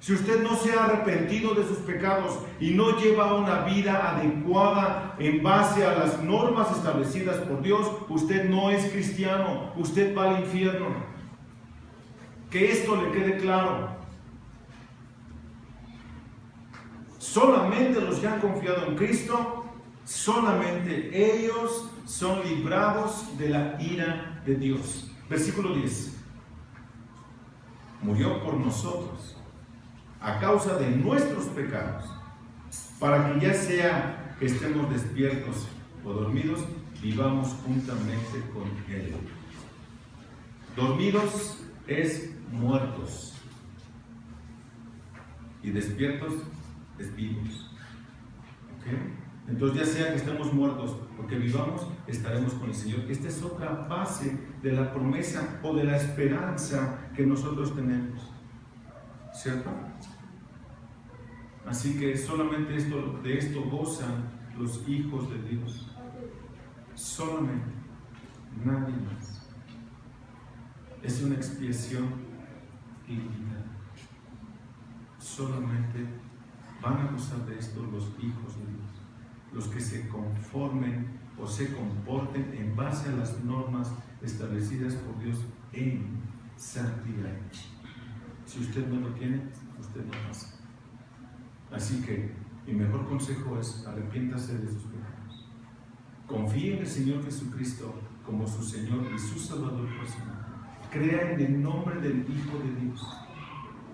Si usted no se ha arrepentido de sus pecados y no lleva una vida adecuada en base a las normas establecidas por Dios, usted no es cristiano, usted va al infierno. Que esto le quede claro. Solamente los que han confiado en Cristo, solamente ellos son librados de la ira de Dios. Versículo 10. Murió por nosotros a causa de nuestros pecados, para que ya sea que estemos despiertos o dormidos, vivamos juntamente con Él. Dormidos es muertos y despiertos es vivos. ¿Okay? Entonces, ya sea que estemos muertos o que vivamos, estaremos con el Señor. Esta es otra base de la promesa o de la esperanza que nosotros tenemos, ¿cierto? Así que solamente de esto gozan los hijos de Dios. Solamente, nadie más. Es una expiación ilimitada. Solamente van a gozar de esto los hijos de Dios, los que se conformen o se comporten en base a las normas establecidas por Dios en santidad. Si usted no lo tiene, usted no pasa. Así que mi mejor consejo es arrepiéntase de sus pecados. Confíe en el Señor Jesucristo como su Señor y su Salvador personal. Crea en el nombre del Hijo de Dios.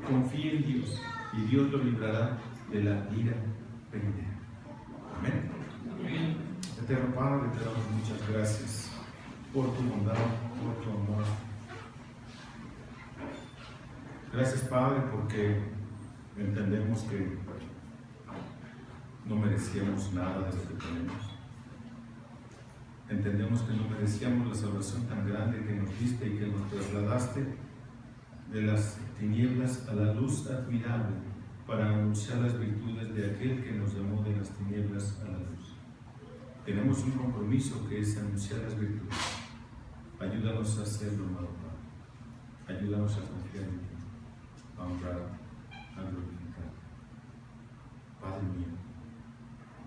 Confíe en Dios y Dios lo librará de la ira venidera. Amén. Amén. Eterno Padre, te damos muchas gracias por tu bondad, por tu amor. Gracias, Padre, porque entendemos que no merecíamos nada de lo que tenemos. Entendemos que no merecíamos la salvación tan grande que nos diste y que nos trasladaste de las tinieblas a la luz admirable para anunciar las virtudes de aquel que nos llamó de las tinieblas a la luz. Tenemos un compromiso que es anunciar las virtudes. Ayúdanos a hacerlo, amado Padre. Ayúdanos a confiar en ti, a honrar, a glorificar. Padre mío,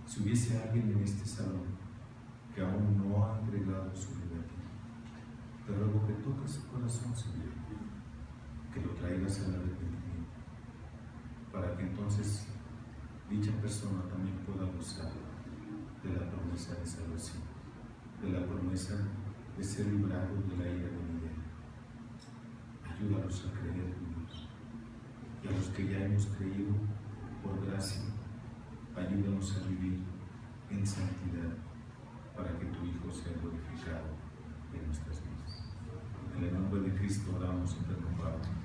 si hubiese alguien en este salón que aún no ha entregado su vida a ti, te ruego que toques su corazón, Señor, que lo traigas al arrepentimiento, para que entonces dicha persona también pueda gozar de la promesa de salvación, de la promesa de ser librado de la ira venidera. Ayúdanos a creer en Dios. Y a los que ya hemos creído, por gracia, ayúdanos a vivir en santidad para que tu Hijo sea glorificado en nuestras vidas. En el nombre de Cristo oramos, eterno Padre.